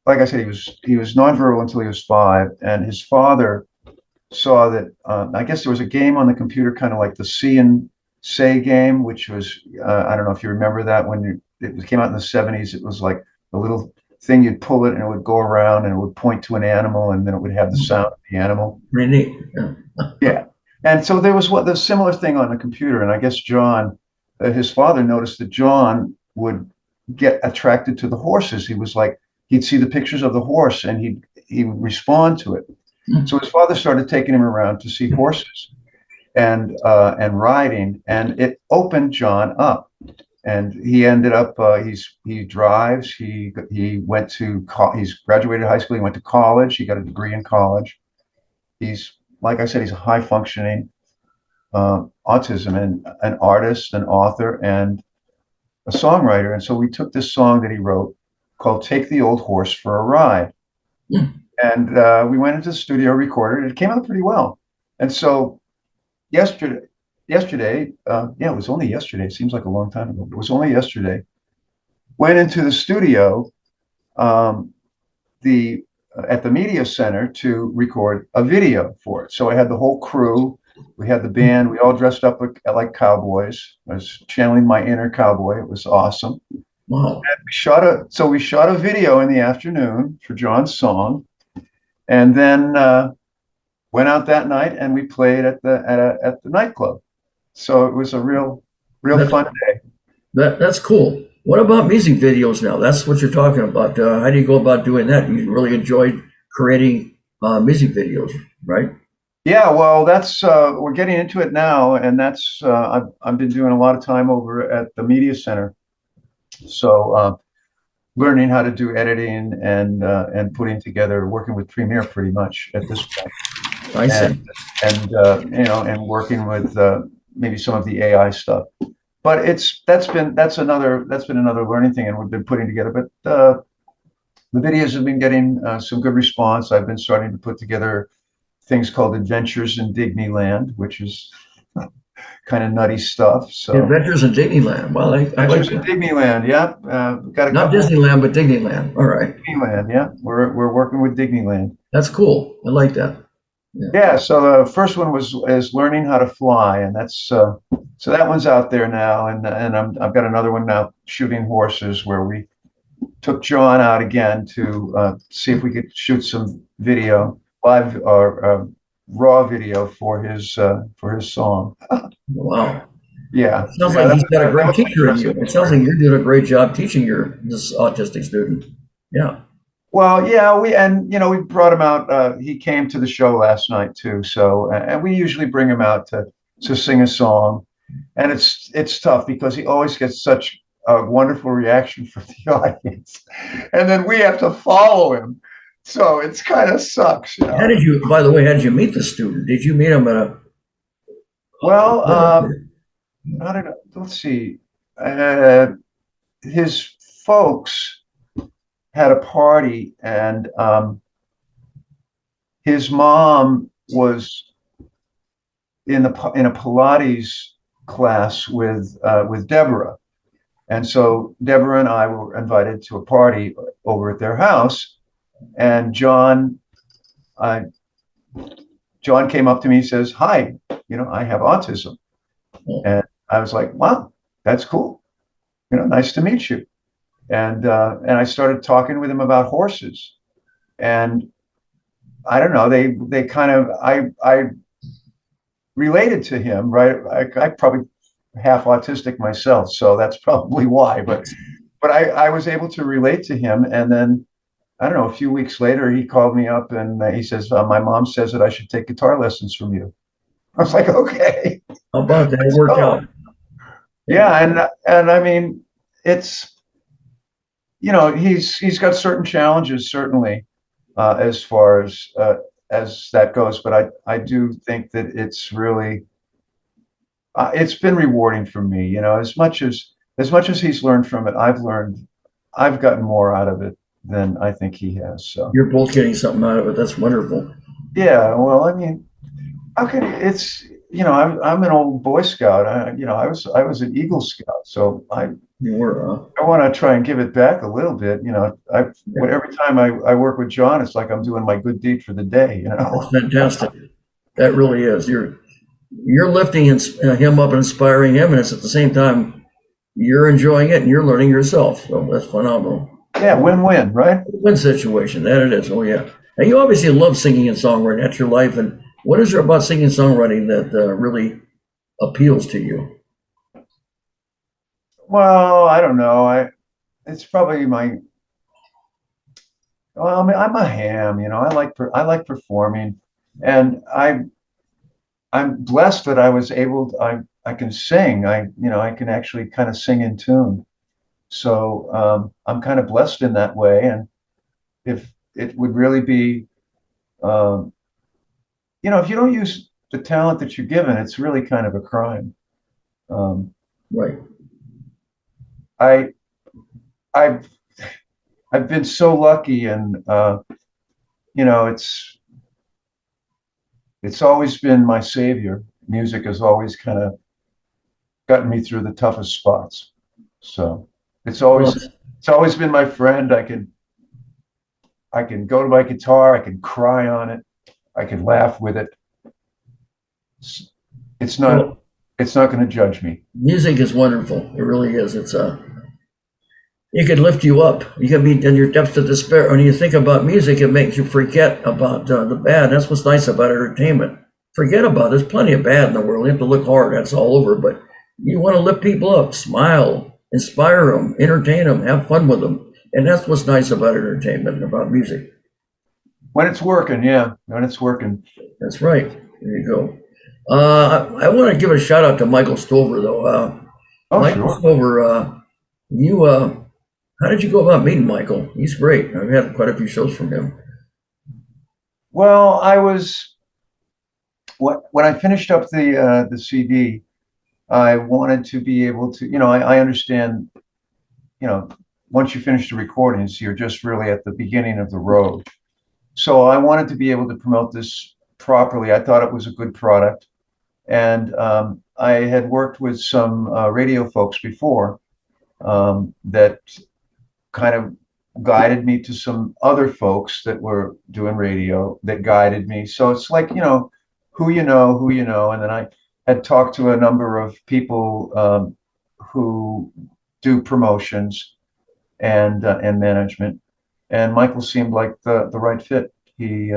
like I said, he was nonverbal until he was 5, and his father saw that I guess there was a game on the computer, kind of like the See and Say game, which was I don't know if you remember that when it came out in the 70s. It was like a little thing, you'd pull it and it would go around and it would point to an animal, and then it would have the sound of the animal. Pretty neat. Yeah. Yeah. And so there was the similar thing on the computer, and I guess John, his father noticed that John would get attracted to the horses. He was like, he'd see the pictures of the horse and he would respond to it. So his father started taking him around to see horses and riding, and it opened John up. And he ended up he drives. He's graduated high school. He went to college. He got a degree in college. Like I said, he's a high functioning autism, and an artist, an author, and a songwriter. And so we took this song that he wrote called Take the Old Horse for a Ride. And we went into the studio, recorded it. It came out pretty well. And so yesterday, it was only yesterday. It seems like a long time ago, but it was only yesterday. Went into the studio, at the media center to record a video for it. So I had the whole crew. We had the band. We all dressed up like cowboys. I was channeling my inner cowboy. It was awesome. Wow. We shot a video in the afternoon for John's song, and then went out that night and we played at the nightclub. So it was a real That's, fun day. that's cool. What about music videos now? That's what you're talking about. How do you go about doing that? You really enjoyed creating music videos, right? Yeah, well, that's we're getting into it now, and that's I've been doing a lot of time over at the media center. So learning how to do editing and putting together, working with Premiere pretty much at this point, I see. and working with maybe some of the AI stuff. But that's been another learning thing, and we've been putting together. But the videos have been getting some good response. I've been starting to put together things called Adventures in Disneyland, which is kind of nutty stuff. So Adventures in Disneyland. Well, I like Adventures in that. Disneyland, yeah. Got a Not couple. Disneyland, but Disneyland. All right. Disneyland, yeah. We're working with Disneyland. That's cool. I like that. Yeah, so the first one is learning how to fly, and that's so that one's out there now, and I've got another one now, shooting horses, where we took John out again to see if we could shoot some video, live or raw video for his song. Wow. Yeah, Sounds yeah, like he's got a that great was an teacher in you. interesting It sounds story. like you're doing a great job teaching this autistic student. Yeah. Well, yeah, we brought him out. He came to the show last night too. So, and we usually bring him out to sing a song, and it's tough because he always gets such a wonderful reaction from the audience, and then we have to follow him. So it's kind of sucks, you How know. did you, by the way, how did you meet the student? Did you meet him at a, Well, I don't know. Let's see. His folks had a party, and his mom was in a Pilates class with Deborah, and so Deborah and I were invited to a party over at their house, and uh, John came up to me and says, "Hi, I have autism," and I was like, "Wow, that's cool. Nice to meet you." And I started talking with him about horses, and I don't know, they kind of I related to him, right? I probably half autistic myself, so that's probably why. But I was able to relate to him, and then I don't know. A few weeks later, he called me up and he says, "My mom says that I should take guitar lessons from you." I was like, "Okay, how about that? It let's worked go." out. Yeah, and I mean, it's he's got certain challenges certainly as far as that goes, but I do think that it's been rewarding for me. As much as he's learned from it, I've gotten more out of it than I think he has. So You're both getting something out of it. That's wonderful. yeah, well, I mean, how can it's I'm an old Boy Scout. I was an Eagle Scout, so You were, I want to try and give it back a little bit. Every time I work with John, it's like I'm doing my good deed for the day. that's fantastic. That really is. You're lifting him up and inspiring him, and it's at the same time you're enjoying it and you're learning yourself. So that's phenomenal. Yeah, win-win, right? Win situation. That it is. Oh yeah. And you obviously love singing and songwriting. That's your life. And what is there about singing and songwriting that really appeals to you? Well, I don't know. It's probably my. Well, I mean, I'm a ham. I like performing, and I'm blessed that I was able. I can sing. I can actually kind of sing in tune. So I'm kind of blessed in that way. And if it would really be, um, if you don't use the talent that you're given, it's really kind of a crime. Um, Right. I I've I've been so lucky, and it's always been my savior. Music has always kind of gotten me through the toughest spots. So it's Well, always it's always been my friend. I can go to my guitar, I can cry on it, I can laugh with it. It's not, it's not going to judge me. Music is wonderful. It really is. It can lift you up. You can be in your depths of despair. When you think about music, it makes you forget about the bad. That's what's nice about entertainment. Forget about it. There's plenty of bad in the world. You have to look hard. That's all over. But you want to lift people up, smile, inspire them, entertain them, have fun with them. And that's what's nice about entertainment and about music. When it's working, yeah, when it's working. That's right. There you go. I want to give a shout out to Michael Stover, though. Michael Sure. Stover, how did you go about meeting Michael? He's great. I've had quite a few shows from him. Well, when I finished up the CD, I wanted to be able to, I understand, once you finish the recordings, you're just really at the beginning of the road. So I wanted to be able to promote this properly. I thought it was a good product. And I had worked with some radio folks before that kind of guided me to some other folks that were doing radio that guided me. So it's like, who you know. And then I had talked to a number of people who do promotions and management. And Michael seemed like the right fit. He,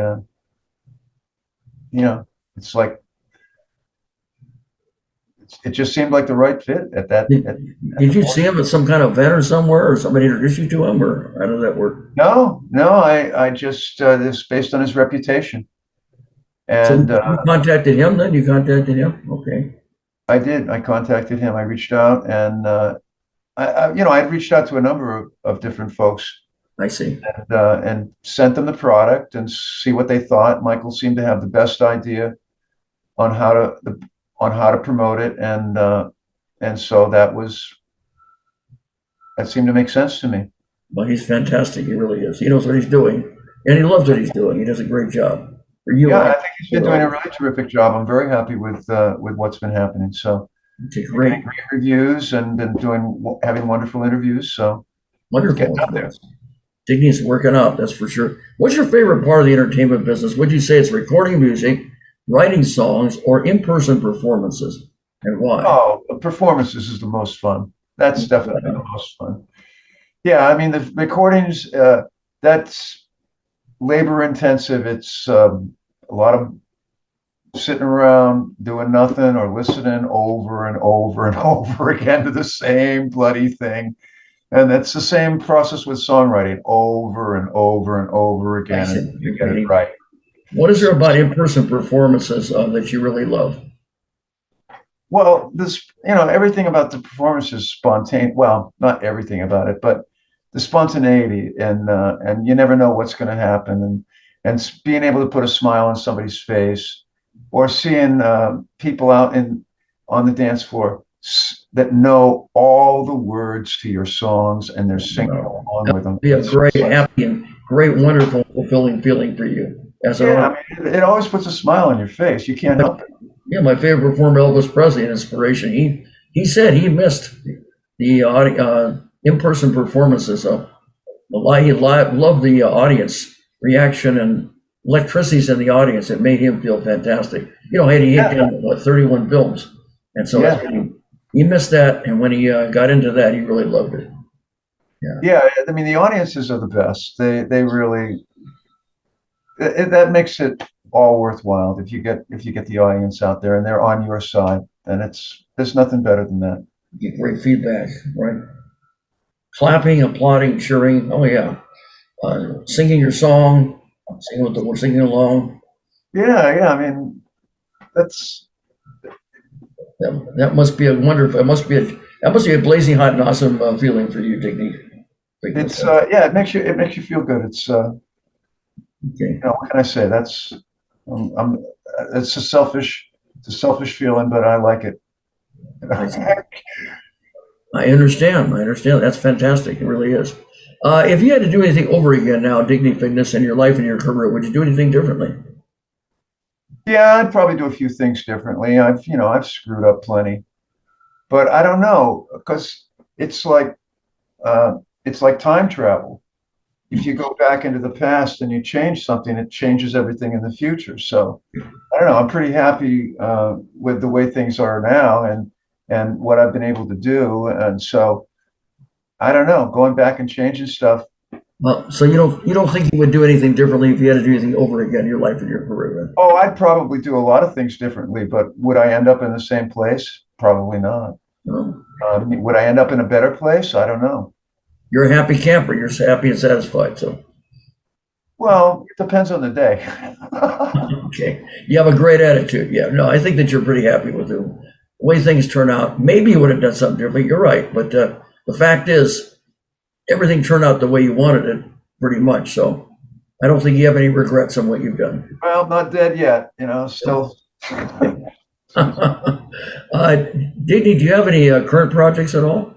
it's like, it just seemed like the right fit at that. Did you see him at some kind of event or somewhere, or somebody introduced you to him, or how did that work? No, I just, this based on his reputation. And So you contacted him then? You contacted him? Okay. I did. I contacted him. I reached out and, I'd reached out to a number of different folks I see. and sent them the product and see what they thought. Michael seemed to have the best idea on how to promote it, and so that seemed to make sense to me. Well, he's fantastic. He really is. He knows what he's doing, and he loves what he's doing. He does a great job. For you, Yeah, I think he's been doing a really terrific job. I'm very happy with what's been happening. So okay, great. great reviews and having wonderful interviews. So Wonderful. getting up there. Digney's working out, that's for sure. What's your favorite part of the entertainment business? Would you say it's recording music, writing songs, or in-person performances, and why? Oh, performances is the most fun. That's definitely the most fun. Yeah, I mean the recordings. That's labor intensive. It's a lot of sitting around doing nothing or listening over and over and over again to the same bloody thing. And that's the same process with songwriting over and over and over again. And you get it right. What is there about in-person performances that you really love? Well, everything about the performance is spontaneous. Well, not everything about it, but the spontaneity and you never know what's going to happen. And being able to put a smile on somebody's face or seeing people out on the dance floor that know all the words to your songs and they're singing along with them. Be a great, happy, and great, wonderful, fulfilling feeling for you. I mean, it always puts a smile on your face. You can't help it. Yeah, my favorite performer, Elvis Presley, an inspiration. He said he missed the in-person performances. He loved the audience reaction and electricities in the audience. It made him feel fantastic. He had done 31 films, and so he missed that. And when he got into that, he really loved it. Yeah. I mean, the audiences are the best. They really that makes it all worthwhile if you get the audience out there and they're on your side. Then there's nothing better than that. You get great feedback, right? Clapping, applauding, cheering. Oh yeah, singing your song, singing along. Yeah. I mean, that must be a wonderful. That must be a blazing hot and awesome feeling for you, Digney. It's it makes you feel good. It's okay. What can I say? It's a selfish feeling, but I like it. I understand. That's fantastic. It really is. If you had to do anything over again now, Digney Fignus, in your life and your career, would you do anything differently? Yeah, I'd probably do a few things differently. I've screwed up plenty, but I don't know, because it's like time travel. if you go back into the past and you change something, it changes everything in the future. So I don't know. I'm pretty happy with the way things are now and what I've been able to do. And so I don't know, going back and changing stuff. Well, so you don't think you would do anything differently if you had to do anything over again, your life and your career? Oh, I'd probably do a lot of things differently, but would I end up in the same place? Probably not. No. Would I end up in a better place? I don't know. You're a happy camper. You're happy and satisfied. So, Well, it depends on the day. okay. You have a great attitude. Yeah. No, I think that you're pretty happy with the way things turn out. Maybe you would have done something different. You're right. But the fact is, everything turned out the way you wanted it pretty much. So I don't think you have any regrets on what you've done. Well, not dead yet, still. Digney, do you have any current projects at all?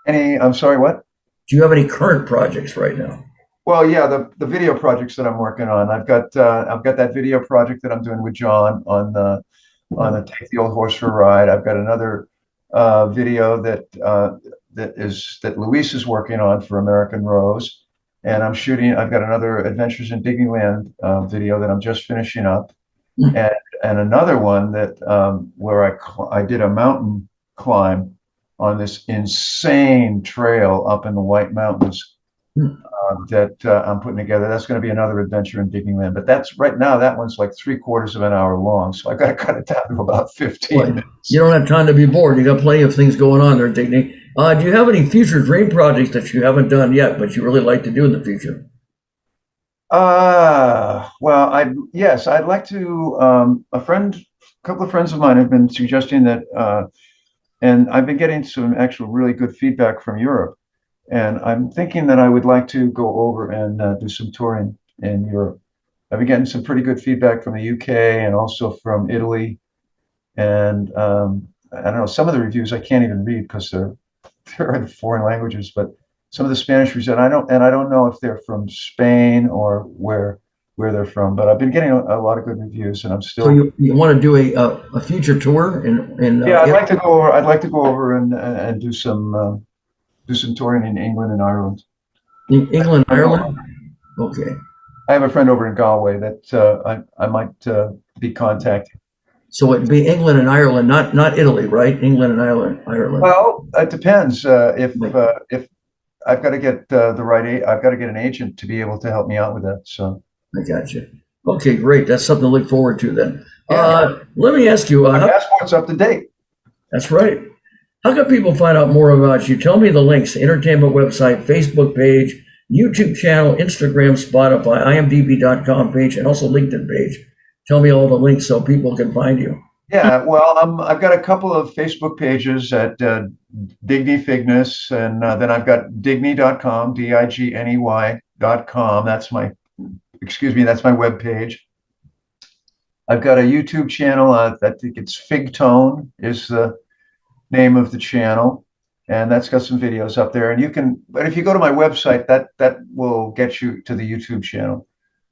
I'm sorry, what? Do you have any current projects right now? Well, yeah, the video projects that I'm working on. I've got that video project that I'm doing with John on the Take the Old Horse for a Ride. I've got another video that Luis is working on for American Rose, and I've got another Adventures in Disneyland video that I'm just finishing up, and another one that where I did a mountain climb on this insane trail up in the White Mountains that I'm putting together. That's going to be another adventure in Disneyland, but that's right now, that one's like 3/4 of an hour long. So I got to cut it down to about 15 minutes. You don't have time to be bored. You got plenty of things going on there, Digney. Do you have any future dream projects that you haven't done yet, but you really like to do in the future? Well, I'd like to, a couple of friends of mine have been suggesting that, and I've been getting some actual really good feedback from Europe. And I'm thinking that I would like to go over and do some touring in Europe. I've been getting some pretty good feedback from the UK and also from Italy. And I don't know, some of the reviews I can't even read because they're in foreign languages, but some of the Spanish reviews, and I don't know if they're from Spain or where they're from, but I've been getting a lot of good reviews, and I'm still. So you want to do a future tour in Yeah, I'd like to go over. I'd like to go over and do some touring in England and Ireland. In England, Ireland? Okay. I have a friend over in Galway that I might be contacting. So it'd be England and Ireland, not Italy, right? England and Ireland. Well, it depends. If I've got to get I've got to get an agent to be able to help me out with that. So I got you. Okay, great. That's something to look forward to then. Yeah. Let me ask you. My passport's up to date. That's right. How can people find out more about you? Tell me the links: entertainment website, Facebook page, YouTube channel, Instagram, Spotify, IMDb.com page, and also LinkedIn page. Tell me all the links so people can find you. Yeah, well, I've got a couple of Facebook pages at Digney Fignus, and then I've got Digney.com, Digney.com. That's my web page. I've got a YouTube channel. I think it's Figtone is the name of the channel, and that's got some videos up there. And but if you go to my website, that will get you to the YouTube channel.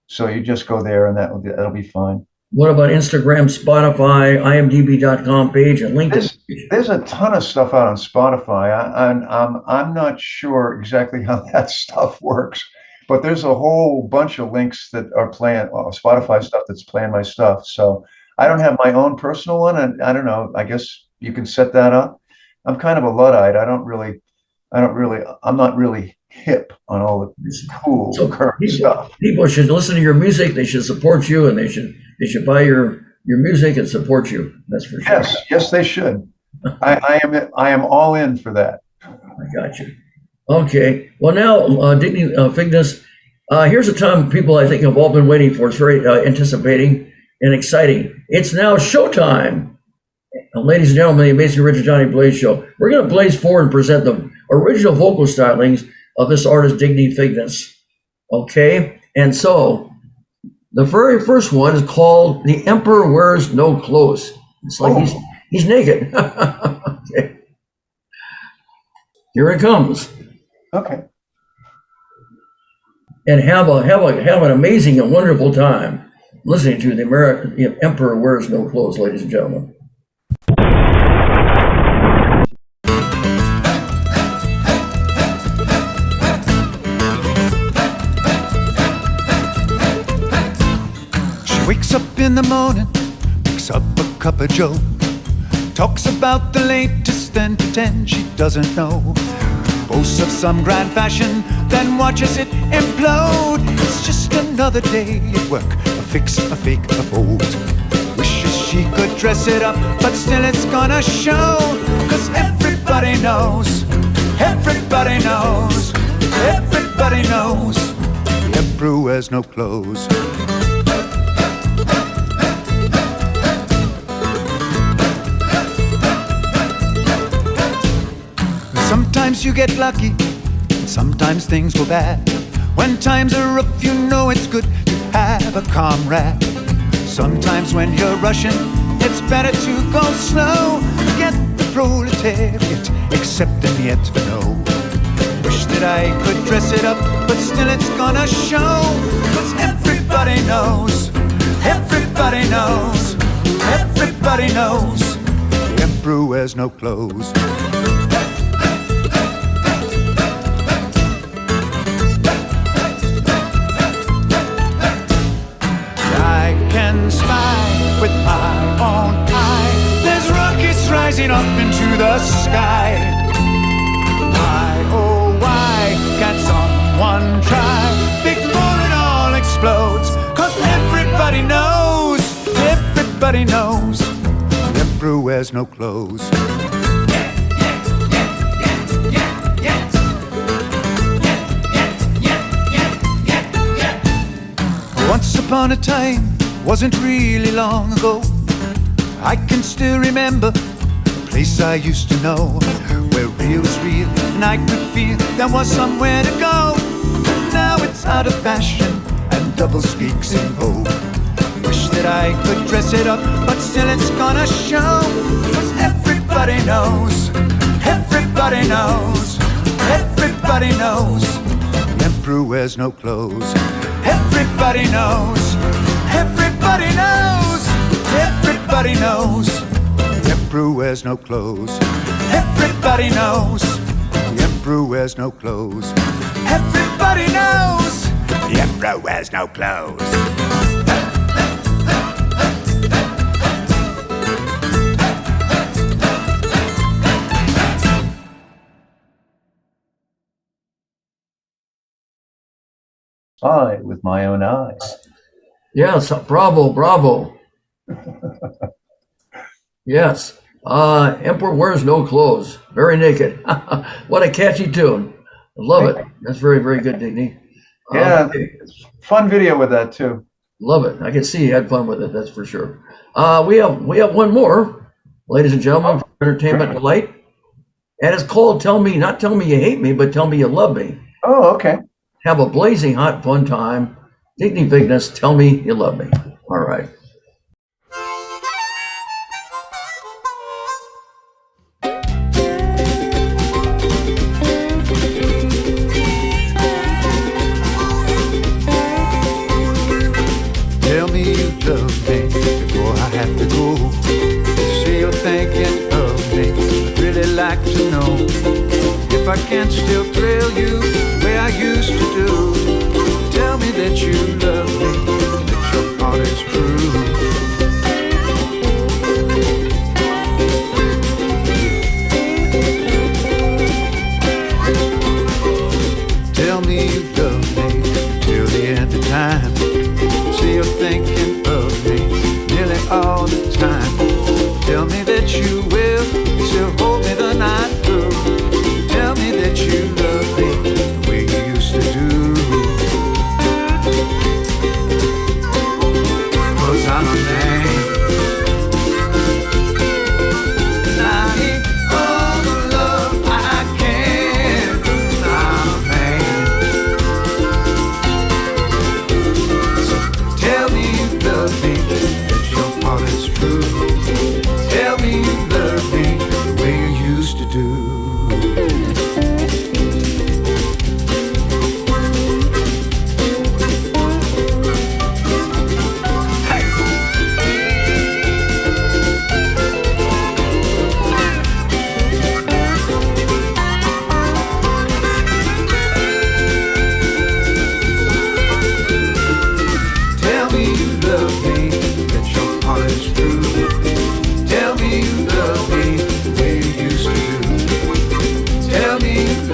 So you just go there, and that'll be fine. What about Instagram, Spotify, IMDb.com page, and LinkedIn? There's a ton of stuff out on Spotify. I'm not sure exactly how that stuff works, but there's a whole bunch of links that are playing Spotify stuff that's playing my stuff. So I don't have my own personal one, and I don't know. I guess you can set that up. I'm kind of a Luddite. I'm not really hip on all the cool current stuff. People should listen to your music. They should support you, and they should buy your your music and support you. That's for sure. Yes, they should. I am all in for that. I got you. Okay. Well, now, Digney Fignus, here's a time people I think have all been waiting for. It's very anticipating and exciting. It's now showtime. Ladies and gentlemen, the Amazing Richard Johnny Blaze Show. We're going to blaze forward and present the original vocal stylings of this artist, Digney Fignus. Okay? And so, the very first one is called The Emperor Wears No Clothes. It's like he's naked. Okay. Here it comes. Okay. And have an amazing and wonderful time listening to The Emperor Wears No Clothes, ladies and gentlemen. in the morning, picks up a cup of joe, talks about the latest, then pretends she doesn't know. Boasts of some grand fashion, then watches it implode. It's just another day at work, a fix, a fake, a fold. Wishes she could dress it up, but still it's gonna show. 'Cause everybody knows, everybody knows, everybody knows the emperor wears no clothes. Sometimes you get lucky, sometimes things go bad. When times are rough, you know it's good to have a comrade. Sometimes when you're rushing, it's better to go slow. Get the proletariat, accept and yet to know. Wish that I could dress it up, but still it's gonna show. 'Cause everybody knows, everybody knows, everybody knows the emperor wears no clothes. With my own eye, there's rockets rising up into the sky. Why, oh why can't someone try before it all explodes? 'Cause everybody knows, everybody knows the emperor wears no clothes. Once upon a time, wasn't really long ago, I can still remember a place I used to know, where real was real and I could feel there was somewhere to go. Now it's out of fashion and double speaks in vogue. Wish that I could dress it up, but still it's gonna show. 'Cause everybody knows, everybody knows, everybody knows the emperor wears no clothes. Everybody knows, everybody knows, everybody knows the emperor wears no clothes. Everybody knows the emperor wears no clothes. Everybody knows the emperor wears no clothes. I with my own eyes. Yes, bravo, bravo. Yes, Emperor wears no clothes, very naked. What a catchy tune. I love it. That's very, very good, Digney. Yeah, it's fun video with that too. Love it. I can see you had fun with it, that's for sure. We have one more, ladies and gentlemen, for entertainment delight. And it's called Tell Me, not Tell Me You Hate Me, but Tell Me You Love Me. Oh, okay. Have a blazing hot fun time. Digney Fignus, Tell Me You Love Me. All right. Tell me you love me before I have to go. Say you're thinking of me. I'd really like to know if I can still thrill you the way I used to do. Tell me that you love me, that your heart is true. Tell me you love me till the end of time. See you're thinking of me nearly all the time. Tell me that you will still hold me the night through. Tell me that you love me the way you used to do.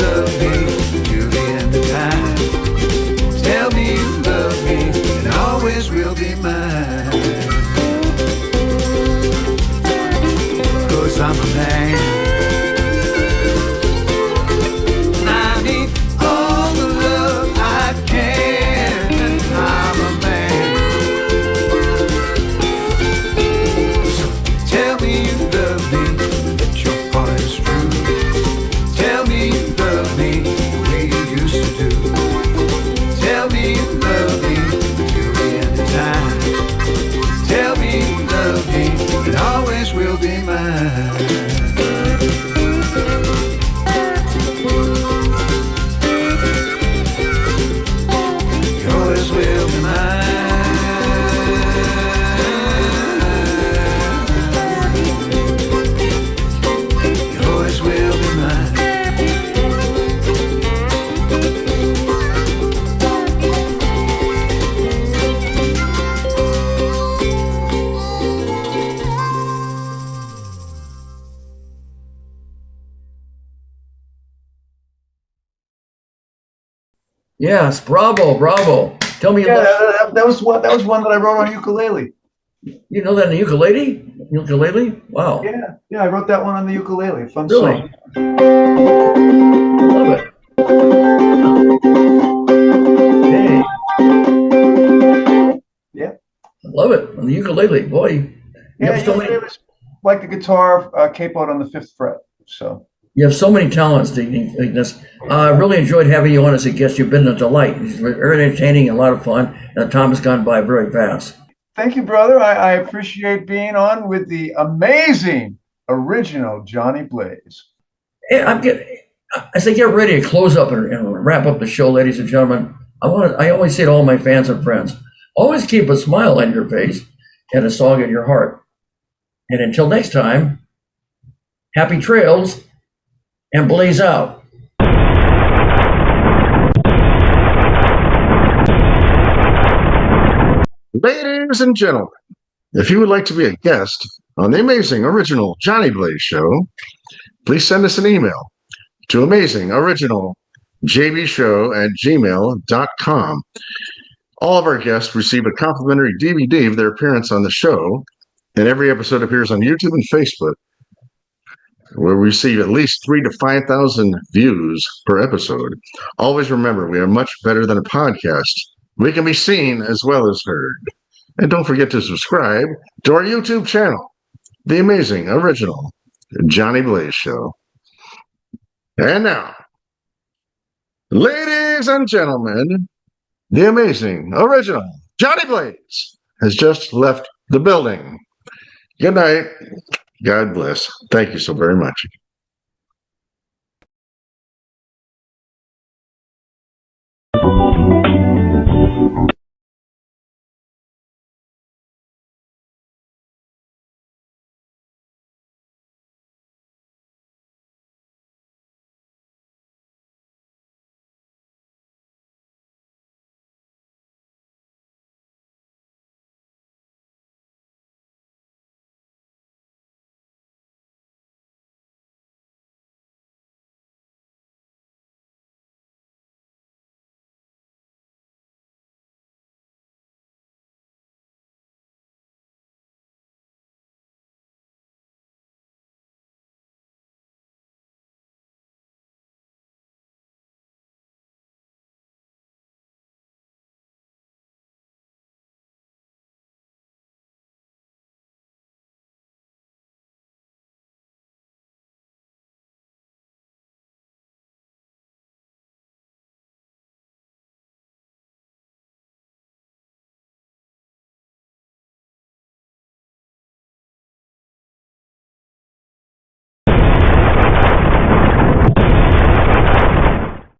love me till the end of time. Tell me you love me and always will be mine. 'Cause I'm a man. I need all the love I can, and I'm a man. So tell me you love me, that your part is true. Tell me you love me the way you used to do. Tell me you love me till the end of time. Tell me you love me and always will be mine. Yours will be mine. Yours will be mine. Yes, bravo, bravo. Tell me, Yeah, that was one that I wrote on ukulele. you know that in the ukulele? Ukulele? Wow. Yeah, I wrote that one on the ukulele. Fun Really? song. Love it. Hey. Yeah. Love it. On the ukulele. Boy, you Yeah, have so many, ukulele was like the guitar, capoed on the 5th fret. So you have so many talents, Digney Fignus. I really enjoyed having you on as a guest. You've been a delight. It's very entertaining and a lot of fun. And the time has gone by very fast. thank you, brother. I appreciate being on with the amazing original Johnny Blaze. Hey, as I get ready to close up and wrap up the show, ladies and gentlemen, I always say to all my fans and friends, always keep a smile on your face and a song in your heart. And until next time, happy trails and blaze out. Ladies and gentlemen, if you would like to be a guest on the amazing original Johnny Blaze show, please send us an email to amazingoriginaljbshow@gmail.com. All of our guests receive a complimentary DVD of their appearance on the show, and every episode appears on YouTube and Facebook, where we receive at least 3,000 to 5,000 views per episode. Always remember, we are much better than a podcast. We can be seen as well as heard. And don't forget to subscribe to our YouTube channel, The Amazing Original Johnny Blaze Show. And now, ladies and gentlemen, the amazing original Johnny Blaze has just left the building. Good night. God bless. Thank you so very much.